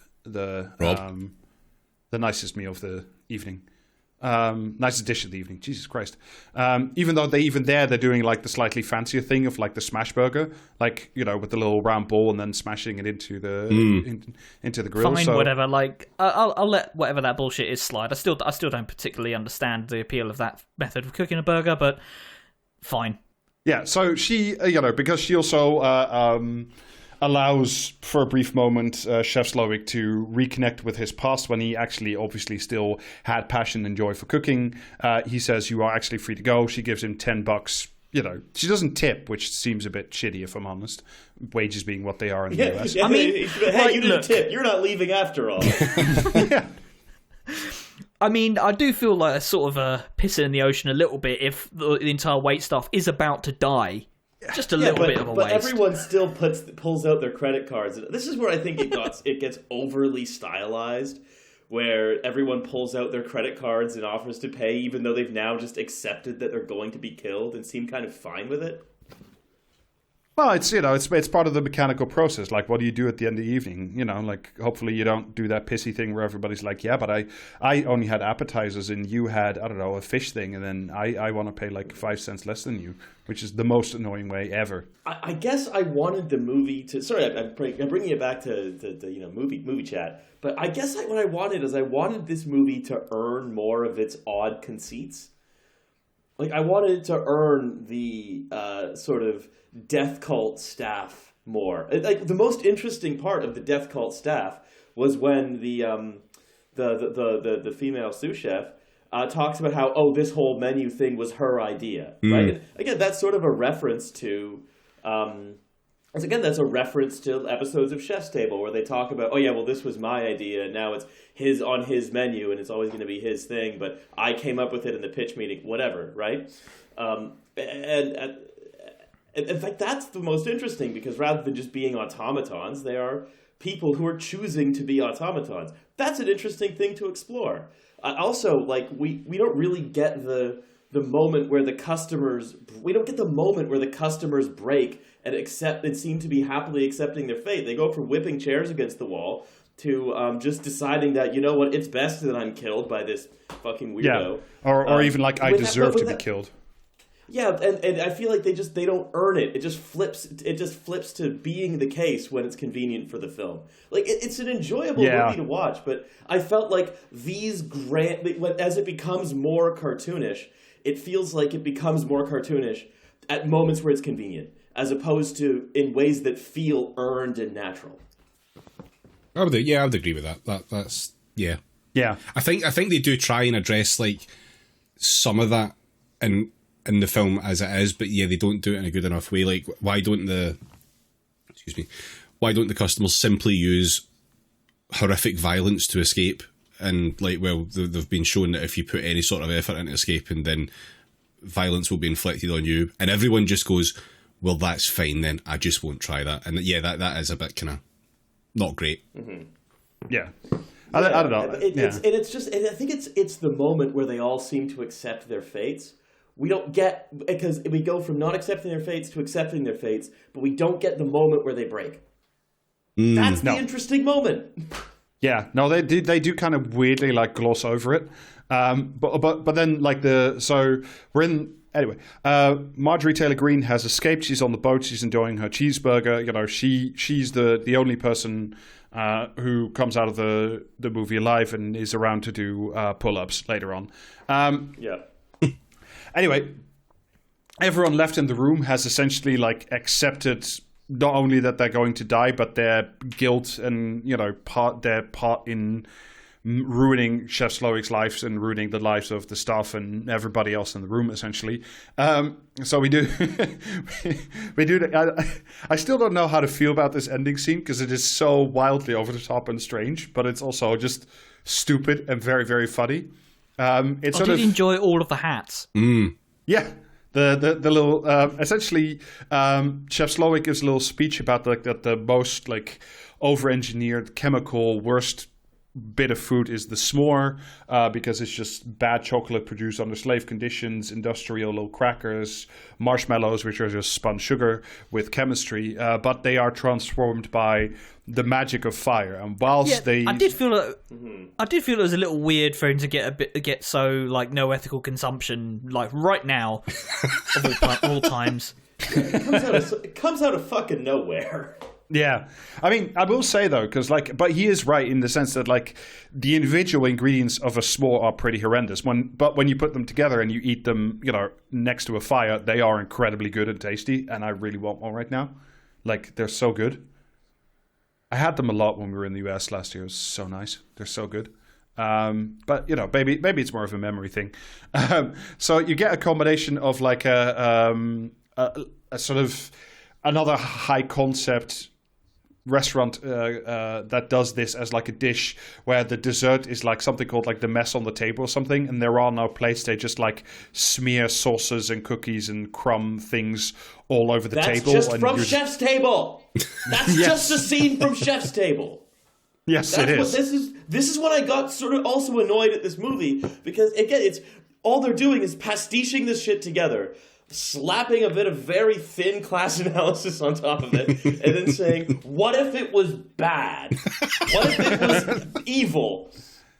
nicest meal of the evening. Nicest dish of the evening. Jesus Christ. Even though they're doing like the slightly fancier thing of like the smash burger, like, with the little round ball and then smashing it into the into the grill. Fine, whatever. Like I'll let whatever that bullshit is slide. I still don't particularly understand the appeal of that method of cooking a burger, but fine. Yeah, so she, because she also allows for a brief moment Chef Slowik to reconnect with his past when he actually obviously still had passion and joy for cooking. He says, "You are actually free to go." She gives him $10. She doesn't tip, which seems a bit shitty if I'm honest. Wages being what they are in the US. Yeah, I mean, hey, you didn't tip. You're not leaving after all. Yeah. I mean, I do feel like a sort of a pissing in the ocean a little bit if the entire wait staff is about to die. Just a little bit of a waste. But everyone still pulls out their credit cards. This is where I think it gets overly stylized, where everyone pulls out their credit cards and offers to pay, even though they've now just accepted that they're going to be killed and seem kind of fine with it. Well, it's it's part of the mechanical process. Like, what do you do at the end of the evening? Like, hopefully you don't do that pissy thing where everybody's like, "Yeah, but I only had appetizers and you had, I don't know, a fish thing, and then I want to pay like 5 cents less than you," which is the most annoying way ever. I guess I wanted the movie to. Sorry, I'm bringing it back to the movie chat. But I guess what I wanted is I wanted this movie to earn more of its odd conceits. Like, I wanted to earn the sort of death cult staff more. Like, the most interesting part of the death cult staff was when the female sous chef talks about how this whole menu thing was her idea, right? And again, that's sort of a reference to that's a reference to episodes of Chef's Table where they talk about, this was my idea and now it's on his menu and it's always going to be his thing, but In fact, that's the most interesting, because rather than just being automatons, they are people who are choosing to be automatons. That's an interesting thing to explore. Also, like, we don't really get the moment where the customers break and accept and seem to be happily accepting their fate. They go from whipping chairs against the wall to just deciding that, you know what, it's best that I'm killed by this fucking weirdo. Yeah. Or even like, I deserve to be killed. Yeah, and I feel like they don't earn it. It just flips to being the case when it's convenient for the film. Like, it's an enjoyable movie to watch, but I felt like as it becomes more cartoonish, it feels like it becomes more cartoonish at moments where it's convenient, as opposed to in ways that feel earned and natural. I would agree with that. That's yeah. I think they do try and address like some of that in the film as it is, but yeah, they don't do it in a good enough way. Like, why don't the customers simply use horrific violence to escape? And like, well, they've been shown that if you put any sort of effort into escaping, then violence will be inflicted on you, and everyone just goes, well, that's fine then, I just won't try that. And yeah, that is a bit kind of not great. Mm-hmm. Yeah. I don't know. I think it's the moment where they all seem to accept their fates. We don't get, because we go from not accepting their fates to accepting their fates, but we don't get the moment where they break. That's the interesting moment. Yeah, no, they do kind of weirdly like gloss over it. But then like Marjorie Taylor Greene has escaped. She's on the boat. She's enjoying her cheeseburger. You know, she's the only person who comes out of the movie alive and is around to do pull-ups later on. Anyway, everyone left in the room has essentially like accepted not only that they're going to die, but their guilt and, you know, their part in ruining Chef Slowik's lives and ruining the lives of the staff and everybody else in the room, essentially. So we do, I still don't know how to feel about this ending scene, because it is so wildly over the top and strange, but it's also just stupid and very, very funny. I did enjoy all of the hats. Yeah. The little essentially Chef Slowik gives a little speech about like that the most like over-engineered chemical worst bit of food is the s'more, because it's just bad chocolate produced under slave conditions, industrial little crackers, marshmallows, which are just spun sugar with chemistry, but they are transformed by the magic of fire. And whilst I did feel it was a little weird for him to get so like no ethical consumption like right now of all times. It comes out of fucking nowhere. Yeah. I mean, I will say, though, because, like, but he is right in the sense that, like, the individual ingredients of a s'more are pretty horrendous. But when you put them together and you eat them, you know, next to a fire, they are incredibly good and tasty. And I really want one right now. Like, they're so good. I had them a lot when we were in the US last year. It was so nice. They're so good. But, you know, maybe it's more of a memory thing. So you get a combination of, like, a sort of another high concept restaurant that does this as like a dish where the dessert is like something called like the mess on the table or something, and there are no plates. They just like smear sauces and cookies and crumb things all over the table. That's just from Chef's Table. That's just a scene from Chef's Table. Yes, it is. This is when I got sort of also annoyed at this movie, because again, it's all they're doing is pastiching this shit together, slapping a bit of very thin class analysis on top of it, and then saying, what if it was bad? What if it was evil?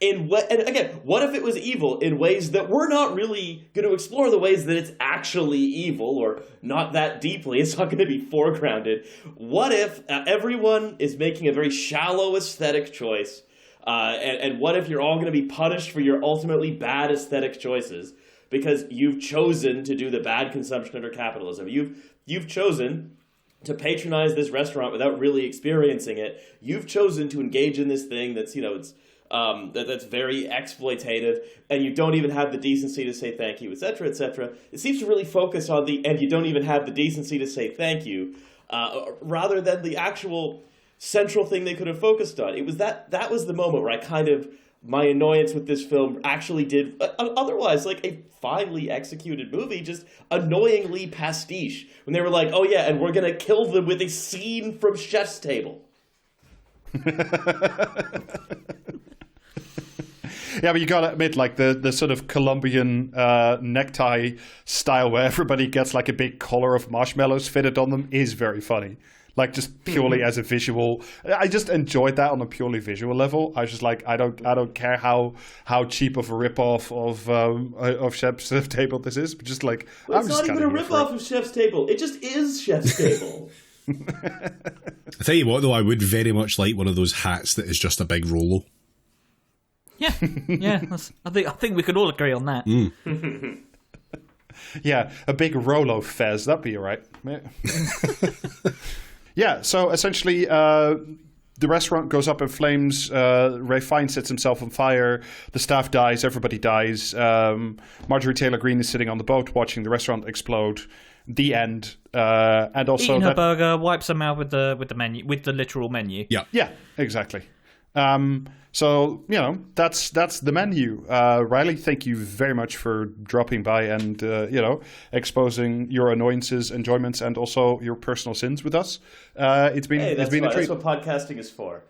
What if it was evil in ways that we're not really going to explore the ways that it's actually evil, or not that deeply? It's not going to be foregrounded. What if everyone is making a very shallow aesthetic choice, and what if you're all going to be punished for your ultimately bad aesthetic choices? Because you've chosen to do the bad consumption under capitalism. You've chosen to patronize this restaurant without really experiencing it. You've chosen to engage in this thing that's, you know, that's very exploitative, and you don't even have the decency to say thank you, etc., etc. It seems to really focus on and you don't even have the decency to say thank you, rather than the actual central thing they could have focused on. It was that was the moment where I kind of my annoyance with this film actually did otherwise like a finely executed movie just annoyingly pastiche when they were like, oh yeah, and we're gonna kill them with a scene from Chef's Table. Yeah, but you gotta admit, like the sort of Colombian necktie style where everybody gets like a big collar of marshmallows fitted on them is very funny. Like just purely as a visual, I just enjoyed that on a purely visual level. I was just like, I don't care how cheap of a ripoff of Chef's Table this is, but just like, well, it's not even a ripoff of Chef's Table. It just is Chef's Table. I tell you what, though, I would very much like one of those hats that is just a big Rolo. Yeah, I think we could all agree on that. Yeah, a big Rolo fez, that'd be all right. Yeah, so essentially, the restaurant goes up in flames. Ralph Fiennes sets himself on fire. The staff dies. Everybody dies. Marjorie Taylor Greene is sitting on the boat watching the restaurant explode. The end. And also eating her burger, wipes her mouth with the menu, with the literal menu. Yeah, exactly. So, you know, that's the menu. Riley, thank you very much for dropping by and, you know, exposing your annoyances, enjoyments, and also your personal sins with us. It's been a treat. That's what podcasting is for.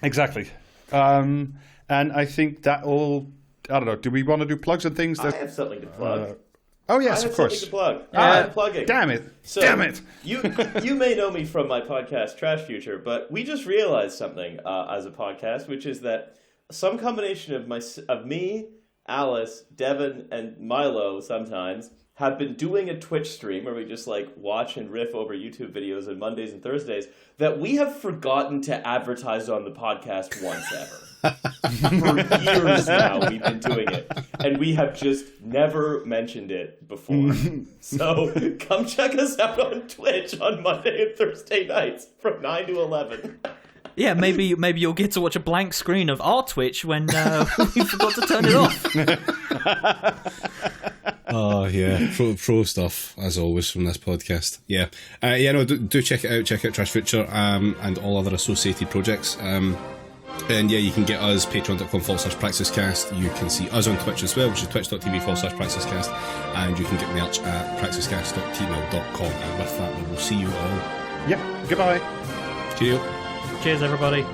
Exactly. And I think that all, I don't know, do we want to do plugs and things? I have something to plug. Oh, yes, of course. To plug. I'm plugging. Damn it. You may know me from my podcast, Trash Future, but we just realized something as a podcast, which is that some combination of me, Alice, Devin, and Milo sometimes have been doing a Twitch stream where we just like watch and riff over YouTube videos on Mondays and Thursdays that we have forgotten to advertise on the podcast once ever. For years now we've been doing it, and we have just never mentioned it before. So come check us out on Twitch on Monday and Thursday nights from 9 to 11. Yeah, maybe you'll get to watch a blank screen of our Twitch when we forgot to turn it off. Oh yeah, pro stuff as always from this podcast. Yeah, do check it out. Check out Trash Future and all other associated projects. And yeah, you can get us patreon.com/praxiscast. You can see us on Twitch as well, which is twitch.tv/praxiscast. And you can get merch at praxiscast.tmail.com. And with that, we will see you all. Yep. Goodbye. Cheerio. Cheers, everybody.